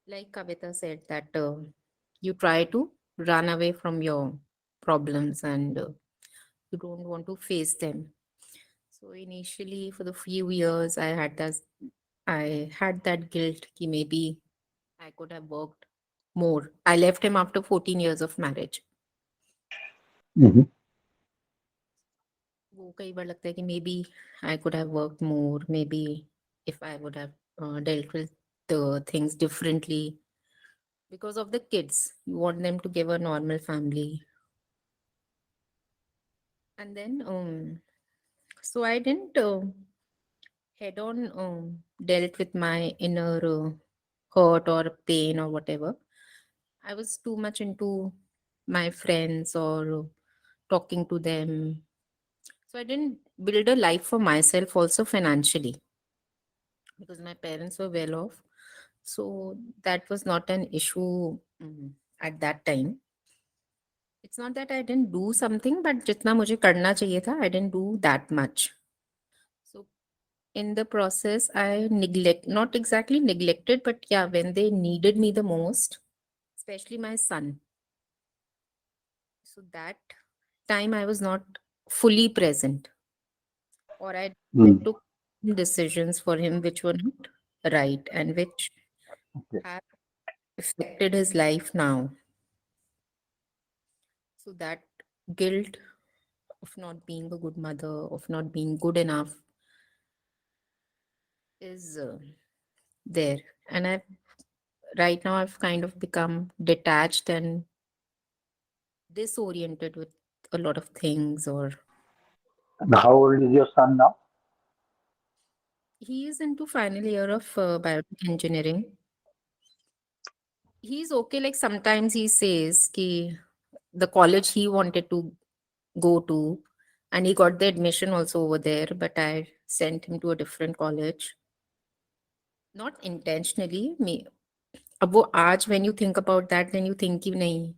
like Kavita said, that you try to run away from your problems and you don't want to face them. So initially, for the few years, I had that guilt कि maybe I could have worked more. I left him after 14 years of marriage. Mhm. वो कई बार लगता है कि maybe I could have worked more. Maybe if I would have dealt with the things differently because of the kids. You want them to give a normal family. And then, so I didn't head on dealt with my inner hurt or pain or whatever. I was too much into my friends or talking to them. So I didn't build a life for myself also financially because my parents were well off. So that was not an issue at that time. It's not that I didn't do something, but जितना मुझे करना चाहिए था, I didn't do that much. So in the process, not exactly neglected, but yeah, when they needed me the most, especially my son. So that time I was not fully present, or I Mm. took decisions for him which were not right and which Okay. have affected his life now. So that guilt of not being a good mother, of not being good enough, is there. And right now I've kind of become detached and disoriented with a lot of things. Or And how old is your son now? he is into final year of biotech engineering. He's okay. Like sometimes he says ki the college he wanted to go to, and he got the admission also over there, but I sent him to a different college. Not intentionally. Me, अब वो आज when you think about that, then you think कि नहीं,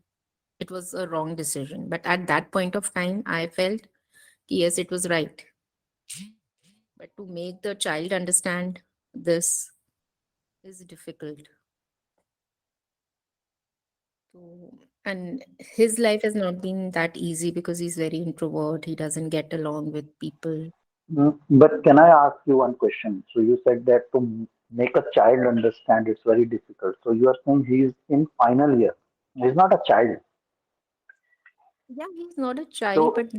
it was a wrong decision. But at that point of time, I felt कि yes, it was right. But to make the child understand this is difficult. So, and his life has not been that easy because he's very introvert. He doesn't get along with people. But can I ask you one question? So you said that to make a child understand it's very difficult. So you are saying he is in final year. He's not a child. Yeah, he's not a child, So but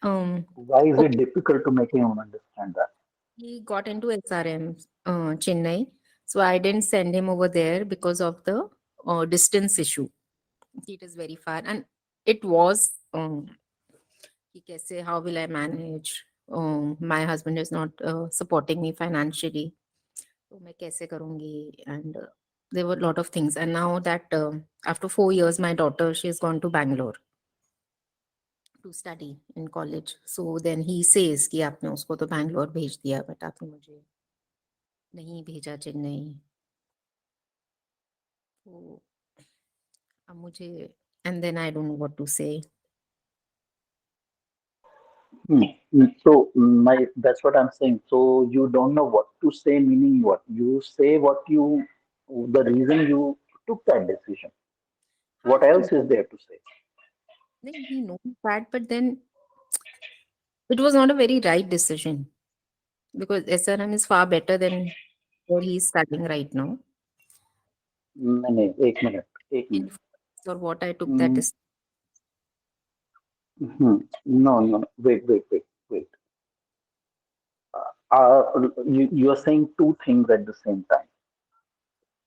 um, why is it okay, difficult to make him understand that? he got into SRM, Chennai. So I didn't send him over there because of the distance issue. It is very far, and it was कि कैसे, how will I manage? My husband is not supporting me financially. तो मैं कैसे करूँगी? And there were a lot of things. And now that after 4 years, my daughter, she has gone to Bangalore to study in college. So then he says कि आपने उसको तो बैंगलोर भेज दिया, but आपने मुझे नहीं भेजा चेन्नई. तो अब मुझे, and then I don't know what to say. So my that's what I'm saying. So you don't know what to say, meaning what? You say what you the reason you took that decision. हाँ, What नहीं else is there to say? नहीं, he knows that, but then it was not a very right decision because SRM is far better than where he's studying right now. नहीं, एक minute, एक minute. Or what I took that Mm, is, no, no, no. Wait. You are saying two things at the same time.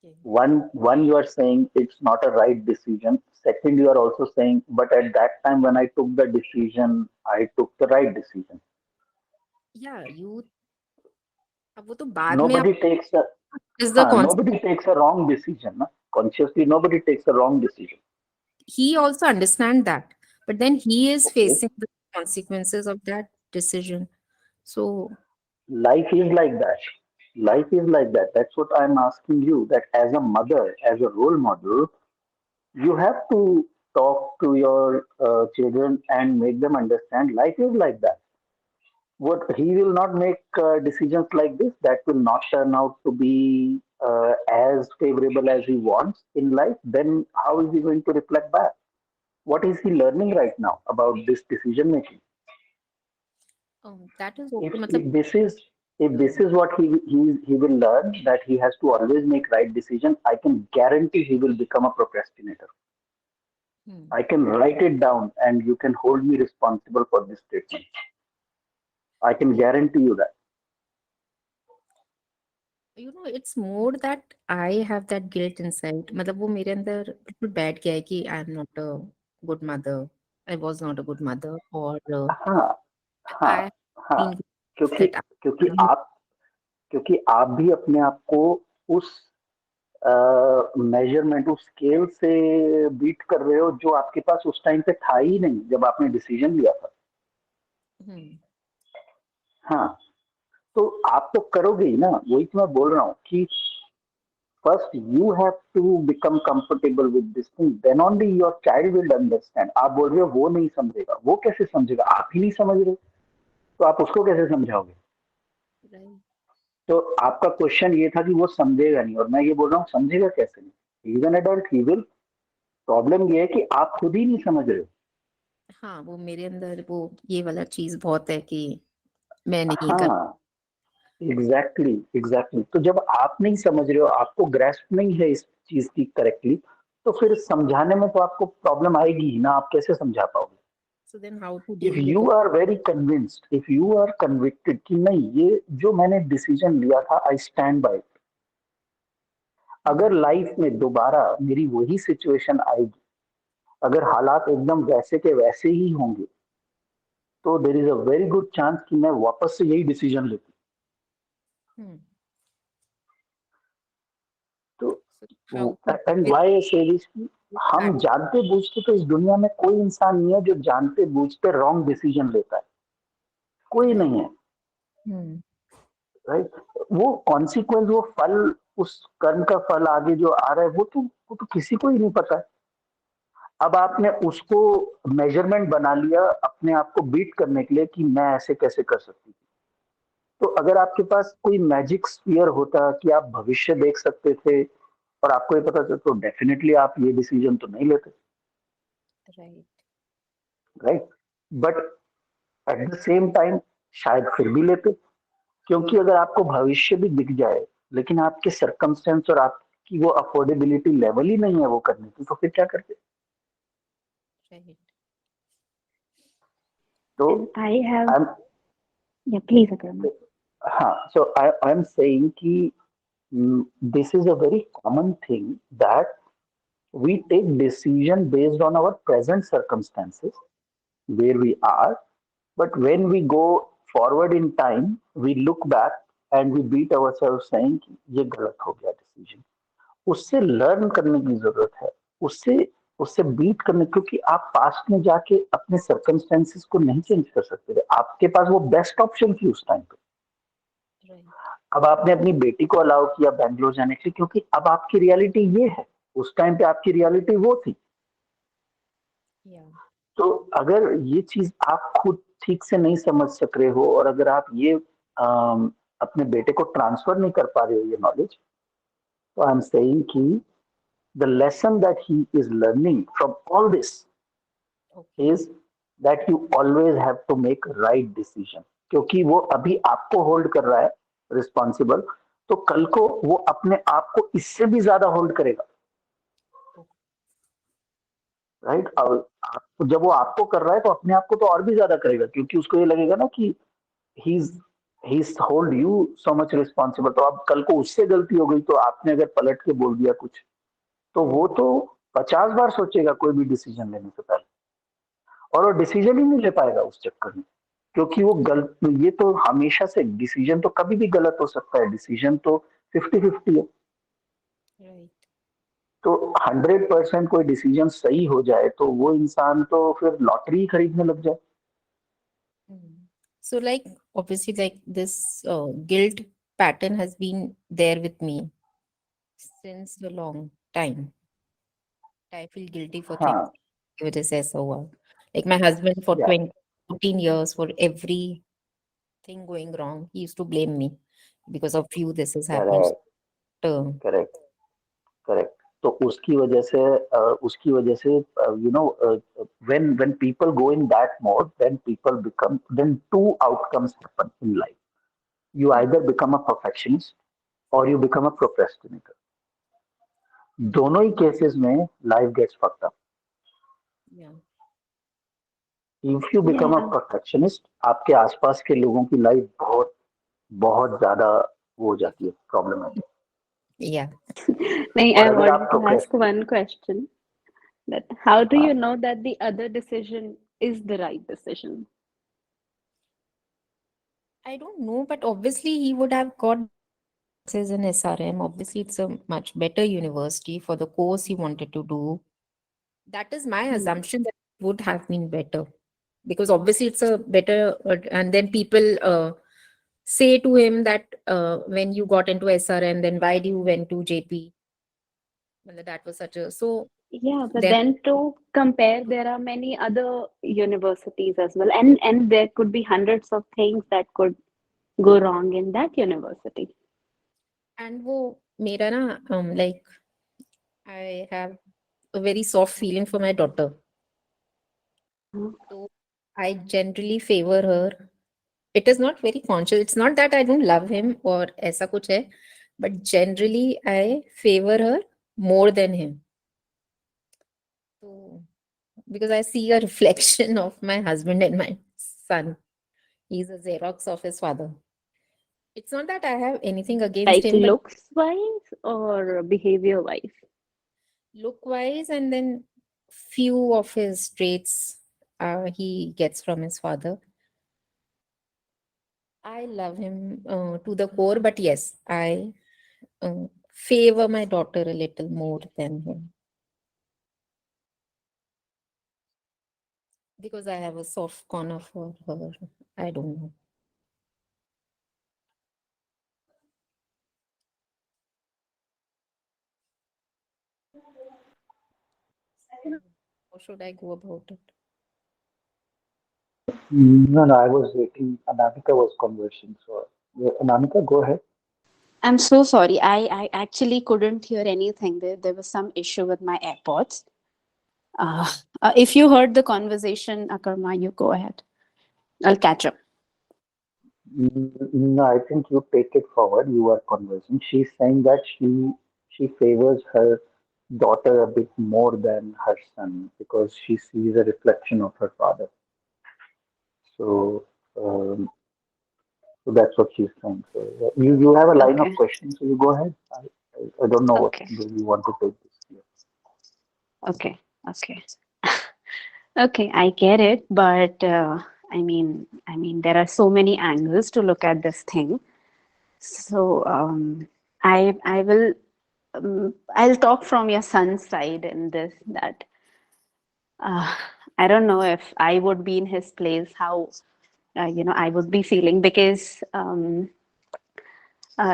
okay. One, you are saying it's not a right decision. Second, you are also saying, but at that time when I took the decision, I took the right decision. Yeah, you, अब वो तो बाद में आप Nobody takes a is the concept. nobody takes a wrong decision. Na? Consciously, nobody takes a wrong decision. he also understand that, but then he is Okay. facing the consequences of that decision. So Life is like that. Life is like that. That's what I'm asking you. That as a mother, as a role model, you have to talk to your children and make them understand life is like that. What he will not make decisions like this that will not turn out to be as favorable as he wants in life. Then how is he going to reflect back? What is he learning right now about this decision making? that is If, okay. if Matlab, this is if this is what he will learn, that he has to always make right decisions, I can guarantee he will become a procrastinator. hmm. I can write it down and you can hold me responsible for this statement. I can Yeah. guarantee you that. It's more that I have that guilt inside. मतलब वो मेरे अंदर बिल्कुल बैठ गया है कि I am not a good mother. I was not a good mother, or हाँ, हाँ, I have हाँ, been क्योंकि that क्योंकि I आप क्योंकि आप भी अपने आप को उस मेजरमेंट, उस स्केल से बीट कर रहे हो जो आपके पास उस टाइम पे था ही नहीं जब आपने डिसीजन लिया था। hmm. हाँ, तो आप तो करोगे ही ना, वही तो मैं बोल रहा हूँ कि first you have to become comfortable with this thing, then only your child will understand. आप बोल रहे हो वो नहीं समझेगा, वो कैसे समझेगा? आप ही नहीं समझ रहे, तो आप उसको कैसे समझाओगे? Right. तो आपका क्वेश्चन ये था कि वो समझेगा नहीं, और मैं ये बोल रहा हूँ समझेगा कैसे नहीं? He is an adult, he will. Problem ये है कि आप खुद ही नहीं समझ रहे हो। हाँ, वो मेरे अंदर वो ये वाला चीज बहुत है कि मैं नहीं कर। हाँ, एग्जैक्टली एग्जैक्टली। तो जब आप नहीं समझ रहे हो, आपको ग्रेस्प नहीं है इस चीज की करेक्टली, तो फिर समझाने में तो आपको प्रॉब्लम आएगी ही ना। आप कैसे समझा पाओगे? So then how to if deal with you it? Are very convinced, if you are convicted कि नहीं, ये जो मैंने डिसीजन लिया था आई स्टैंड बाय, अगर लाइफ में दोबारा मेरी वही सिचुएशन आएगी, अगर हालात एकदम वैसे के वैसे ही होंगे, तो there is a very good chance कि मैं वापस से यही डिसीजन लेती। Hmm. तो So how to deal and with why से हम that? जानते बूझते, तो इस दुनिया में कोई इंसान नहीं है जो जानते बूझते रॉन्ग डिसीजन लेता है, कोई Right. नहीं है। Hmm. राइट? वो कॉन्सिक्वेंस, वो फल, उस कर्म का फल आगे जो आ रहा है, वो तो किसी को ही नहीं पता है। अब आपने उसको मेजरमेंट बना लिया अपने आप को बीट करने के लिए कि मैं ऐसे कैसे कर सकती थी। तो अगर आपके पास कोई मैजिक स्फीयर होता कि आप भविष्य देख सकते थे और आपको ये पता चलता, तो डेफिनेटली आप ये डिसीजन तो नहीं लेते। Right. Right? But at the same time शायद फिर भी लेते, क्योंकि अगर आपको भविष्य भी दिख जाए लेकिन आपके सरकमस्टेंस और आपकी वो अफोर्डेबिलिटी लेवल ही नहीं है वो करने की, तो फिर क्या करते? Right. तो And I have, I am yeah, please, Akarma. हाँ, सो आई एम सेइंग कि this is a very common thing that we take decision based on our present circumstances, where we are, but when we go forward in time, we look back and we beat ourselves saying कि ये गलत हो गया decision. उससे learn करने की जरूरत है, उससे उससे बीट करने, क्योंकि आप पास्ट में जाके अपने सर्कमस्टेंसेस को नहीं चेंज कर सकते थे। आपके पास वो बेस्ट ऑप्शन थी उस टाइम पे। Right. अब आपने अपनी बेटी को अलाउ किया बैंगलोर जाने के लिए, क्योंकि अब आपकी रियलिटी ये है, उस टाइम पे आपकी रियलिटी वो थी। Yeah. तो अगर ये चीज आप खुद ठीक से नहीं समझ सक रहे हो, और अगर आप ये अपने बेटे को ट्रांसफर नहीं कर पा रहे हो ये नॉलेज, तो आई एम सेइंग कि the lesson that he is learning from all this Okay. Is that you always have to make right decision, क्योंकि वो अभी आपको होल्ड कर रहा है रिस्पॉन्सिबल, तो कल को वो अपने आप को इससे भी ज्यादा होल्ड करेगा। राइट? अब जब वो आपको कर रहा है तो अपने आप को तो और भी ज्यादा करेगा, क्योंकि उसको ये लगेगा ना कि he's hold you so much responsible। तो अब कल को उससे गलती हो गई, तो आपने अगर पलट के बोल दिया कुछ, तो वो तो 50 बार सोचेगा कोई भी डिसीजन लेने से पहले, और वो डिसीजन ही नहीं ले पाएगा उस चक्कर में, क्योंकि वो गलत, ये तो हमेशा से, डिसीजन तो कभी भी गलत हो सकता है, डिसीजन तो 50-50 है। Right. तो 100% कोई डिसीजन सही हो जाए तो वो इंसान तो फिर लॉटरी खरीदने लग जाए. So like obviously like this guilt pattern has been there with me since a long time. I feel guilty for things. हाँ. It is ऐसा हुआ. Like my husband for Yeah. 14 years for everything going wrong, he used to blame me because of you this has happened. Correct. Uh, Correct. Correct. तो उसकी वजह से when people go in that mode, then two outcomes happen in life. You either become a perfectionist or you become a procrastinator. दोनों ही cases में life gets fucked up. yeah. If you become a Yeah. perfectionist, आपके आसपास के लोगों की life बहुत बहुत ज्यादा वो हो जाती है, problematic. Yeah. I और अगर आप want to ask procrastinate, one question. That how do हाँ, you know that the other decision is the right decision? I don't know, but obviously he would have got classes in SRM. Obviously, it's a much better university for the course he wanted to do. That is my assumption that it would have been better because obviously it's a better. And then people say to him that when you got into SRM, then why do you went to JP? Well, that was such a so. Yeah, but Then then to compare, there are many other universities as well, and there could be hundreds of things that could go wrong in that university. and wo mera na like I have a very soft feeling for my daughter. So I generally favor her. It is not very conscious. It's not that I don't love him or ऐसा कुछ है, but generally I favor her more than him. So because I see a reflection of my husband and my son. He's a Xerox of his father. It's not that I have anything against Like him, but looks wise or behavior wise? look wise, and then few of his traits he gets from his father. I love him to the core, but yes, I favor my daughter a little more than him because I have a soft corner for her. I don't know. How should I go about it? no, I was waiting. Anamika was conversing, so yeah, Anamika, go ahead. I'm so sorry. I actually couldn't hear anything. There was some issue with my AirPods. If you heard the conversation, Akarma, you go ahead. I'll catch up. No, I think you take it forward. You are conversing. She's saying that she favors her daughter a bit more than her son because she sees a reflection of her father. So, um, so that's what she's saying. So you have a line of Okay. questions, so you go ahead. I don't know what Okay. do you want to take this. Okay. Okay. Okay, I get it, but there are so many angles to look at this thing. So I will I'll talk from your son's side in this that uh, I don't know if I would be in his place, how I would be feeling because uh,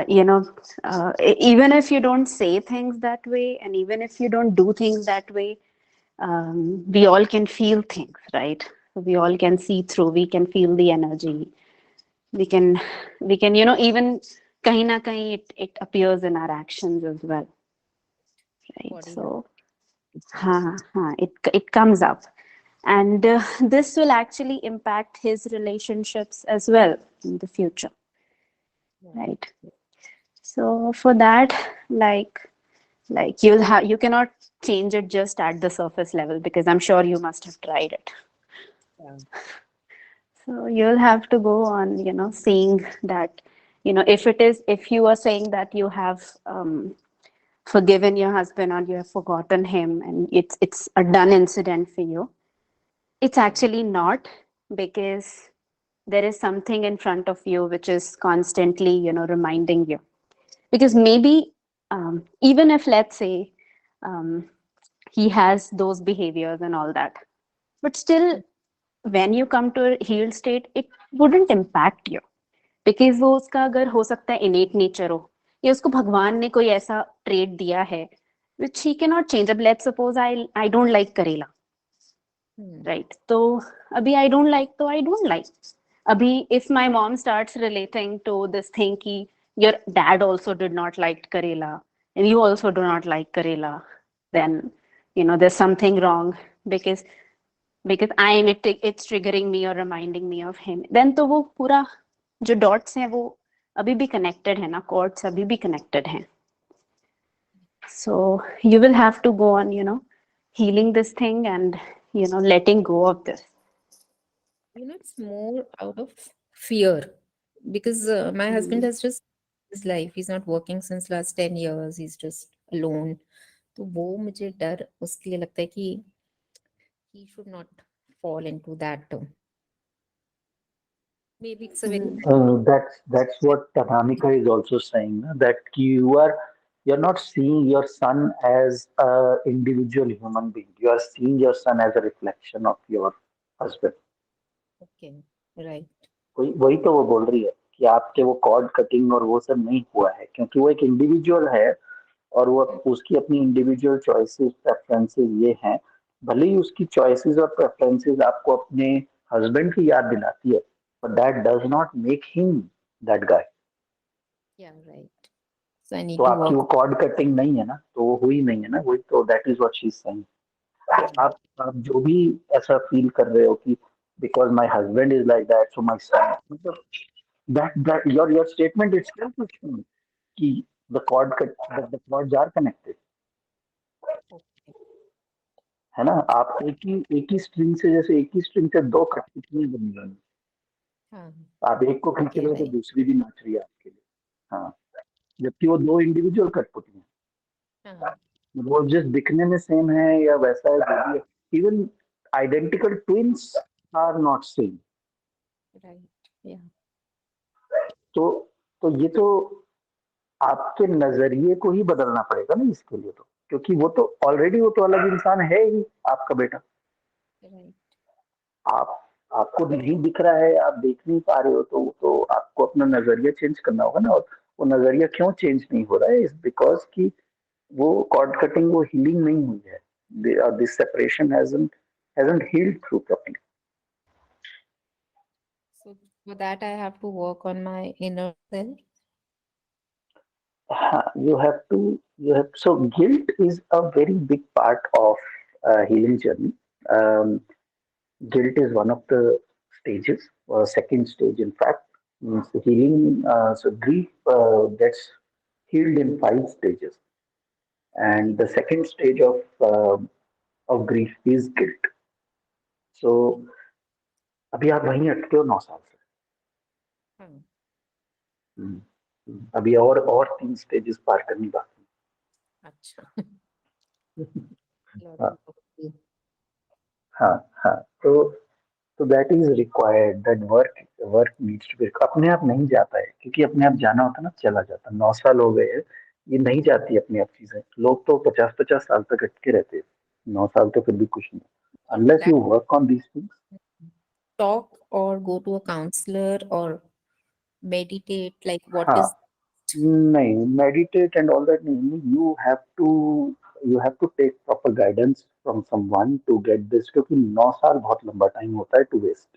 you know even if you don't say things that way and even if you don't do things that way, we all can feel things, right? We all can see through, we can feel the energy, we can even kahin na kahin it appears in our actions as well, right? Body So language. it comes up, and this will actually impact his relationships as well in the future, Yeah. right? So for that, like you cannot change it just at the surface level because I'm sure you must have tried it. Yeah. So you'll have to go on, seeing that, if you are saying that you have forgiven your husband or you have forgotten him and it's a done incident for you, it's actually not, because there is something in front of you which is constantly, reminding you. Because maybe even if, let's say, he has those behaviors and all that. But still, when you come to a healed state, it wouldn't impact you. Because वो उसका अगर हो सकता है innate nature हो, या उसको भगवान ने कोई ऐसा trait दिया है which he cannot change. अब let's suppose I don't like करेला, right? तो अभी I don't like तो I don't like. अभी if my mom starts relating to this thing कि your dad also did not like karela and you also do not like karela, then there's something wrong because it's triggering me or reminding me of him. Then तो वो पूरा जो dots हैं वो अभी भी connected है ना, chords अभी भी connected हैं. So you will have to go on, healing this thing and, letting go of this. It's more out of fear because my husband has just his life. He's not working since last 10 years. He's just alone. तो वो मुझे डर उसके लिए लगता है कि he should not fall into that. Maybe it's a very That's what Tanamika is also saying, na, that you're not seeing your son as a individual human being. You are seeing your son as a reflection of your husband. okay, right. वही तो वो बोल रही है कि आपके वो cord cutting और वो सब नहीं हुआ है क्योंकि वो एक इंडिविजुअल है और वो उसकी अपनी इंडिविजुअल चॉइसेस प्रेफरेंसेस ये हैं. भले ही उसकी चॉइसेस और प्रेफरेंसेस आपको अपने हस्बैंड की याद दिलाती है, but that does not make him that guy. Yeah, right. So I need तो to आपकी वो work. कॉर्ड कटिंग नहीं है ना, तो वो हुई नहीं है ना, वही तो that is what she is saying. आप जो भी ऐसा फील कर रहे हो कि because my husband is like that so my son, मतलब that your statement itself is true कि the cords are connected. Okay. है ना, आप एक ही स्ट्रिंग से, जैसे एक ही स्ट्रिंग से दो कठपुतलियां बन गई. हाँ, आप एक को खींच okay, रहे हो तो right. दूसरी भी नाच रही है आपके लिए. हाँ, जबकि वो दो इंडिविजुअल कठपुतलियां, हाँ, वो जस्ट दिखने में सेम है या वैसा है जो भी है. Even identical twins are not same. right. Yeah. तो ये तो आपके नजरिए को ही बदलना पड़ेगा ना इसके लिए, तो क्योंकि वो तो ऑलरेडी वो तो अलग इंसान है ही आपका बेटा. Right. आप आपको नहीं दिख रहा है, आप देख नहीं पा रहे हो, तो आपको अपना नजरिया चेंज करना होगा ना. और वो नजरिया क्यों चेंज नहीं हो रहा है, इज बिकॉज कि वो कॉर्ड कटिंग, वो हीलिंग नहीं हुई है. This separation hasn't healed through properly. So for that, I have to work on my inner self. So guilt is a very big part of healing journey. Guilt is one of the stages, or second stage in fact. Means the healing, so grief gets healed in 5 stages, and the second stage of grief is guilt. So अभी आप वहीं अटके हो 9 साल से. हाँ, अभी और 3 स्टेजेस पार करनी बाकी अच्छा. है. Lot हाँ of work. हाँ हाँ. तो that is required, that work needs to be. अपने आप नहीं जाता है, क्योंकि अपने आप जाना होता ना, चला जाता. 9 साल हो गए, ये नहीं जाती अपने आप चीजें. लोग तो 50-50 साल तक अटके रहते हैं. 9 साल तो फिर भी कुछ नहीं, So for unless that, you work on these things. talk or go to a counselor or meditate. Like what हाँ, is नहीं, मेडिटेट एंड ऑल दैट नहीं. You have to take proper guidance from someone to get this, क्योंकि 9 साल बहुत लंबा time होता है to waste.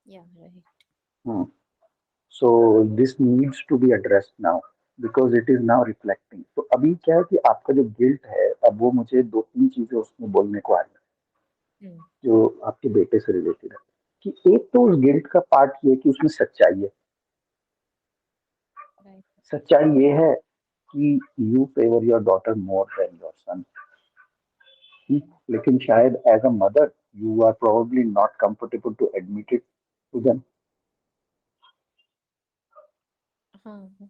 yeah, right. So this needs to be addressed now because it is now reflecting. तो अभी क्या है कि आपका जो गिल्ट है, अब वो मुझे 2-3 चीजें उसमें बोलने को आ रही हैं जो आपके बेटे से रिलेटेड है. कि एक तो उस गिल्ट का पार्ट ये है कि उसमें सच्चाई है. Right. सच्चाई ये है कि you favour your daughter more than your son. लेकिन शायद as a mother you are probably not comfortable to admit it to them. हाँ,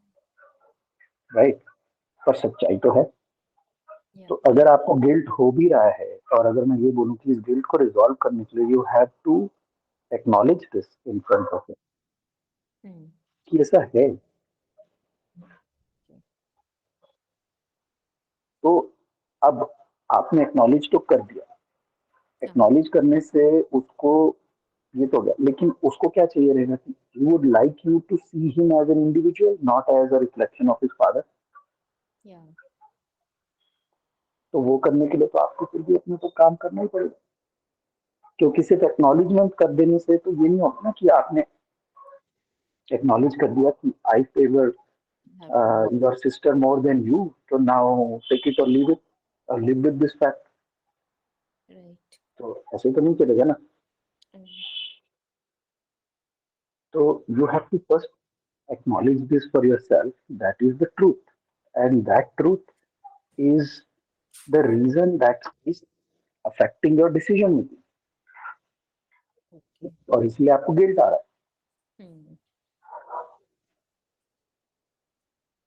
राइट, पर सच्चाई तो है. yeah. तो अगर आपको गिल्ट हो भी रहा है, और अगर मैं ये बोलूं कि इस गिल्ट को रिजॉल्व करने के लिए you have to acknowledge this in front of him Hmm. कि ऐसा है. तो अब आपने एक्नॉलेज तो कर दिया, Yeah. एक्नॉलेज करने से उसको ये तो हो गया, लेकिन उसको क्या चाहिए रहेगा कि he would like you to see him as an individual, not as a reflection of his father. Yeah. तो वो करने के लिए तो आपको फिर भी अपने को काम करना ही पड़ेगा, क्योंकि सिर्फ एक्नॉलेजमेंट कर देने से तो ये नहीं होगा ना कि आपने एक्नॉलेज कर दिया कि I favour You have to. Your sister more than you, तो नाउ टेक इट और लीव इट और live with this fact. Right. तो ऐसे तो नहीं चलेगा ना। Mm. तो you have to first acknowledge this for yourself, that is the truth, and that truth is the reason that is affecting your decision making, Okay. और इसलिए आपको गिल्ट आ रहा है। Hmm.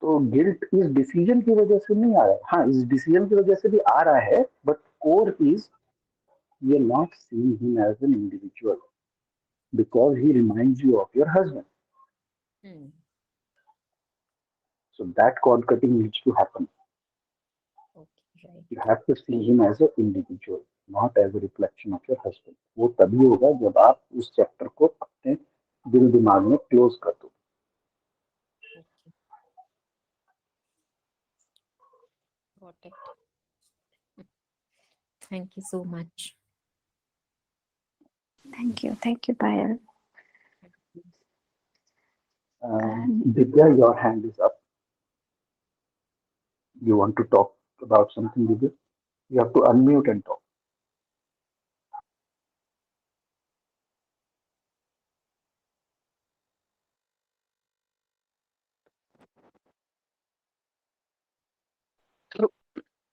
तो गिल्ट इस डिसीजन की वजह से नहीं आ रहा है, हाँ इस डिसीजन की वजह से भी आ रहा है, but core is you are not seeing him as an individual because he reminds you of your husband. Hmm. So that cord cutting needs to happen. Okay. Right. You have to see him as an individual, not as a reflection of your husband. वो तभी होगा जब आप उस chapter को अपने दिल दिमाग में क्लोज कर दो। Okay. Got it. Thank you so much. Thank you, Payal. Divya, your hand is up. You want to talk about something, Divya? You have to unmute and talk.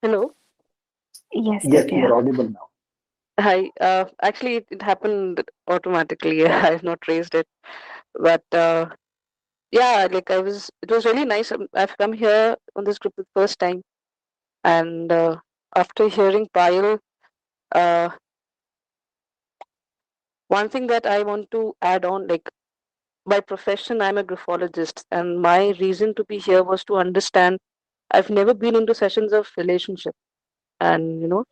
Hello. Yes, Yes, you Divya. are audible now. Hi. Actually, it happened automatically. I have not raised it, but yeah, like I was. It was really nice. I've come here on this group the first time, and after hearing Payal, uh, one thing that I want to add on, like by profession, I'm a graphologist, and my reason to be here was to understand. I've never been into sessions of relationship, and it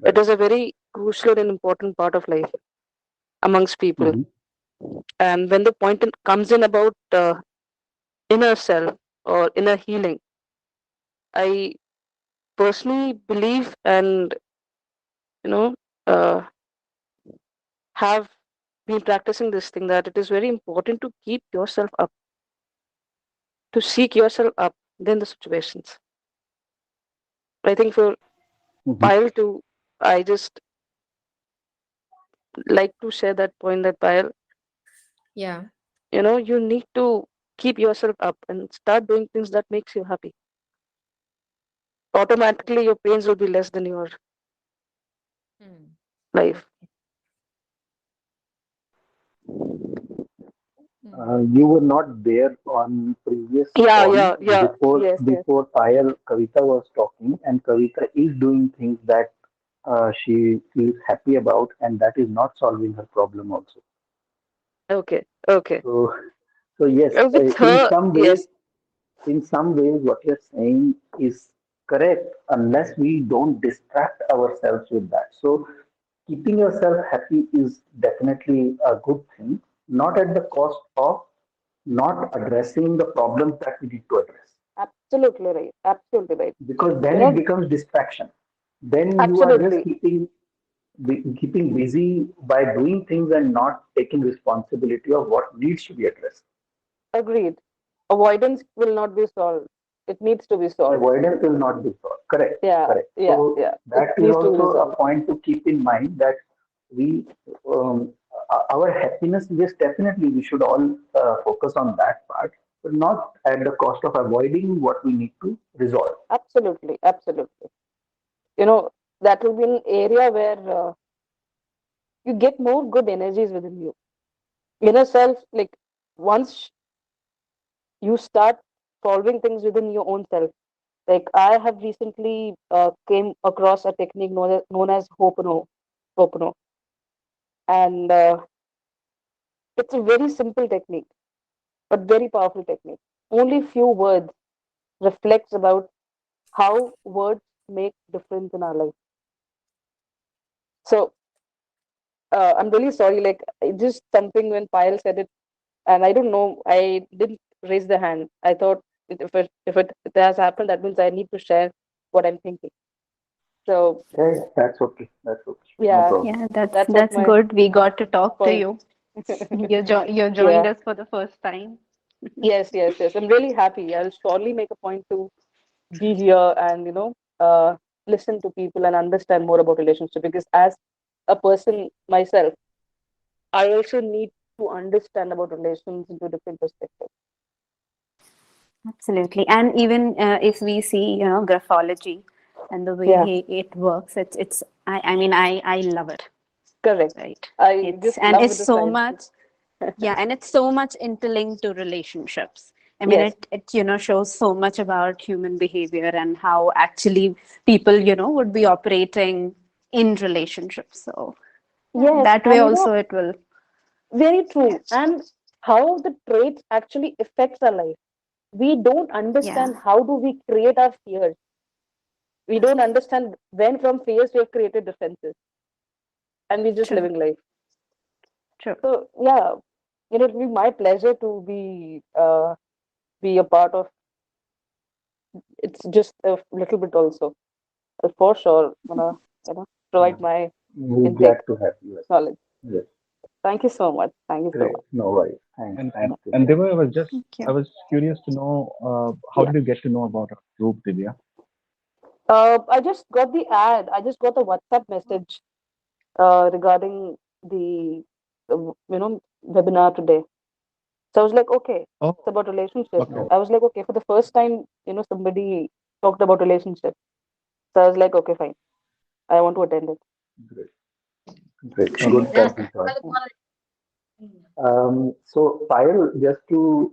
Right. is a very crucial and important part of life amongst people. Mhm. And when the point comes in about inner self or inner healing, I personally believe and you know uh, have been practicing this thing, that it is very important to keep yourself up, to seek yourself up than the situations. I think for Mhm. Payal to, I just like to share that point that Payal, Yeah. you need to keep yourself up and start doing things that makes you happy. Automatically your pains will be less than your Hmm. life. You were not there on previous Yeah, call yeah, yeah. before Yes, yes. before Payal Kavita was talking, and Kavita is doing things that she feels happy about, and that is not solving her problem also. Okay, okay. So, so yes, With her, yes, in some ways, what you're saying is correct, unless we don't distract ourselves with that. So, keeping yourself happy is definitely a good thing, not at the cost of not addressing the problems that we need to address, absolutely right. Absolutely right. because then You it know, becomes distraction. Then you are just absolutely keeping busy by doing things and not taking responsibility of what needs to be addressed. agreed. Avoidance will not be solved. It needs to be solved. Avoidance will not be solved. Correct, Yeah, correct. yeah, So yeah. It that is needs to be also a resolved. point to keep in mind, that we, um, our happiness, yes, definitely we should all focus on that part, but not at the cost of avoiding what we need to resolve. Absolutely, absolutely. You know, that will be an area where you get more good energies within you. Inner self, like once you start solving things within your own self. Like I have recently came across a technique known as Hopono, and it's a very simple technique, but very powerful technique. Only few words reflects about how words make difference in our life. So I'm really sorry. Like, it's just something when 𝗕𝗏 said it, and I don't know. I didn't raise the hand. I thought if it has happened, that means I need to share what I'm thinking. So Yeah, that's okay. That's okay. No yeah, problem. Yeah, that's what that's my good. We got to talk to point. you. You joined Yeah. us for the first time. Yes, yes, yes. I'm really happy. I'll surely make a point to be here and listen to people and understand more about relationship, because as a person myself, I also need to understand about relations into different perspectives. Absolutely. And even if we see, graphology and the way Yeah, it works, I mean, I love it, correct. right? I just And love with it's the so science. much, yeah, and it's so much interlinked to relationships. I mean, Yes, it shows so much about human behavior and how actually people, would be operating in relationships. So yeah, yes, that way and also it will, very yeah, true. And how the traits actually affects our life. We don't yeah, understand how do we create our fears. We don't understand when from fears we have created defenses, and we're just true, living life. true. So yeah, it'll be my pleasure to be a part of. It's just a little bit also. For sure, gonna Yeah. provide my We're intake glad to have you. knowledge. Yes. Thank you so much. Thank you so Great. much. No worries. Thanks. And Thanks, and Divya. Deva, Thank I you. was curious to know how Yeah. did you get to know about our group, Divya? I just got the ad. I just got a WhatsApp message regarding the webinar today. So I was like, okay, Oh, it's about relationship. okay. I was like, okay, for the first time, somebody talked about relationship. So I was like, okay, fine. I want to attend it. Great. Great. True. Good that you joined. So, Payal, just to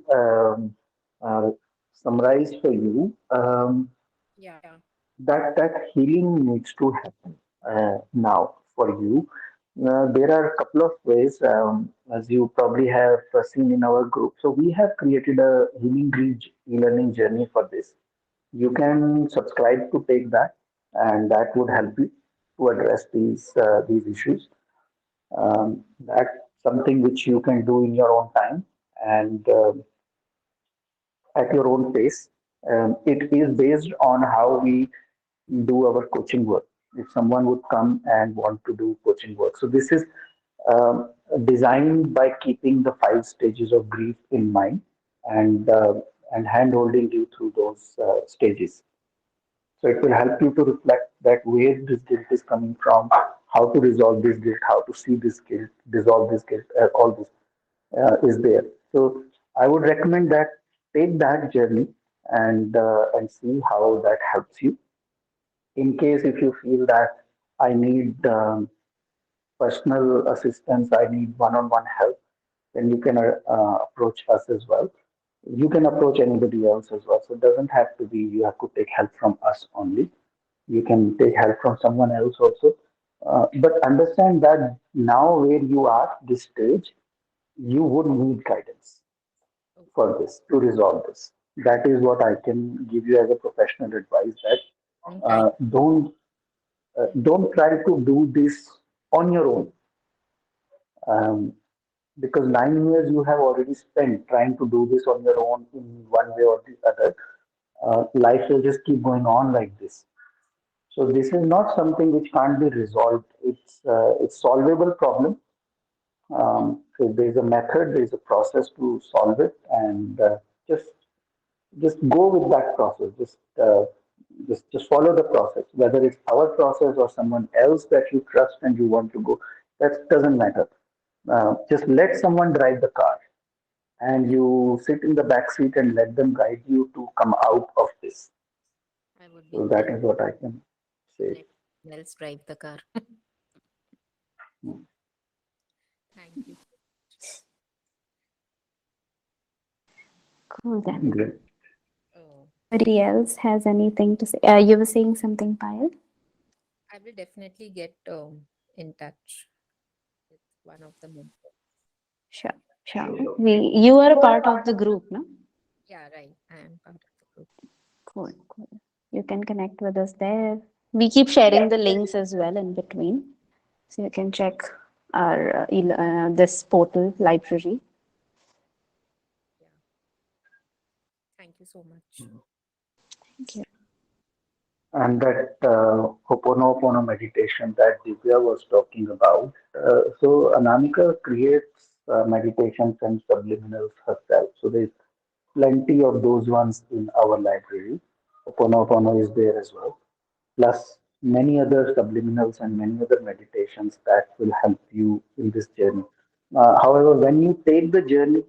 uh, summarize for you, Yeah. that healing needs to happen now for you. There are a couple of ways, as you probably have seen in our group. So we have created a healing bridge e-learning journey for this. You can subscribe to take that, and that would help you to address these issues. That's something which you can do in your own time and at your own pace. It is based on how we do our coaching work. If someone would come and want to do coaching work, so this is um, designed by keeping the 5 stages of grief in mind and hand holding you through those stages. So it will help you to reflect that where this guilt is coming from, how to resolve this guilt, how to see this guilt, dissolve this guilt, all this is there. So I would recommend that take that journey and see how that helps you. In case if you feel that I need personal assistance, I need one-on-one help, then you can approach us as well. You can approach anybody else as well. So it doesn't have to be you have to take help from us only. You can take help from someone else also. But understand that now where you are, this stage, you would need guidance Okay. for this to resolve this. That is what I can give you as a professional advice. That Thank don't try to do this on your own, um, because 9 years you have already spent trying to do this on your own in one way or the other. Life will just keep going on like this. So this is not something which can't be resolved. It's solvable problem. So there's a method, there's a process to solve it, and just just go with that process. Just follow the process. Whether it's our process or someone else that you trust and you want to go, that doesn't matter. Just let someone drive the car, and you sit in the back seat and let them guide you to come out of this. I would be So that glad is what I can to say. let someone else drive the car. Thank you. Cool then. Great. Oh, Anybody else has anything to say? You were saying something, Payal? I will definitely get in touch with one of the mentors. Sure, sure. You are a part of the group, no? Yeah, right. I am part of the group. Cool, cool. You can connect with us there. We keep sharing the links as well in between. So you can check our this portal library. Thank you so much. Thank you. And that Ho'oponopono meditation that Divya was talking about. So Anamika creates meditations and subliminals herself. So there's plenty of those ones in our library. Ho'oponopono is there as well. Plus many other subliminals and many other meditations that will help you in this journey. However, when you take the journey,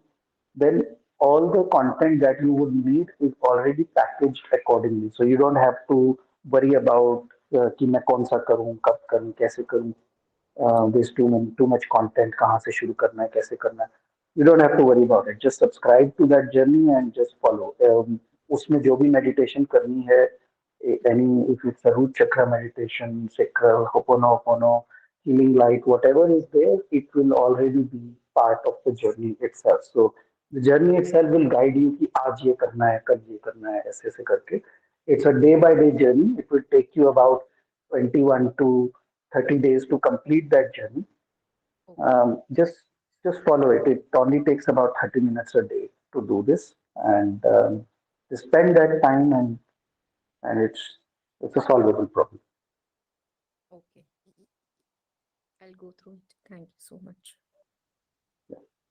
then all the content that you would need is already packaged accordingly. So you don't have to worry about कि मैं कौन सा करूं, कब करूं, कैसे करूं. There's too much content. कहाँ से शुरू करना है, कैसे करना है. You don't have to worry about it. Just subscribe to that journey and just follow. उसमें जो भी meditation करनी है, if it's a root chakra meditation, sacral, Ho'oponopono, healing light, whatever is there, it will already be part of the journey itself. So the journey itself will guide you कि आज ये करना है, कल ये करना है, ऐसे ऐसे करके. It's a day by day journey. It will take you about 21 to 30 days to complete that journey. Just follow it. It only takes about 30 minutes a day to do this, and just spend that time, and it's a solvable problem. Okay. I'll go through it. Thank you so much.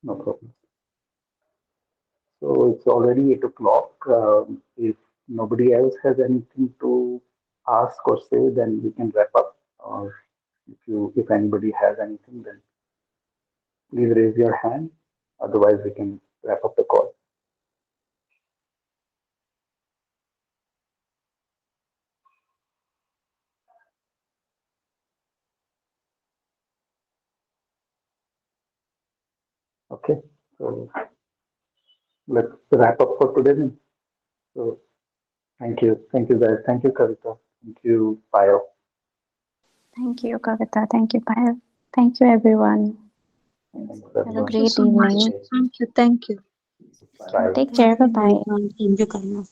No problem. So it's already 8 o'clock. If nobody else has anything to ask or say, then we can wrap up. Or if anybody has anything, then please raise your hand. Otherwise, we can wrap up the call. Okay, so let's wrap up for today then. So thank you guys. Thank you, Kavita. Thank you, 𝗖𝗹𝗶𝘁𝗵. Thank you, Kavita. Thank you, 𝗖𝗹𝗿. Thank you, everyone. Thanks, Have a everyone. great so much. evening. Thank you. Bye. Take care. Bye-bye. Thank you, Karma.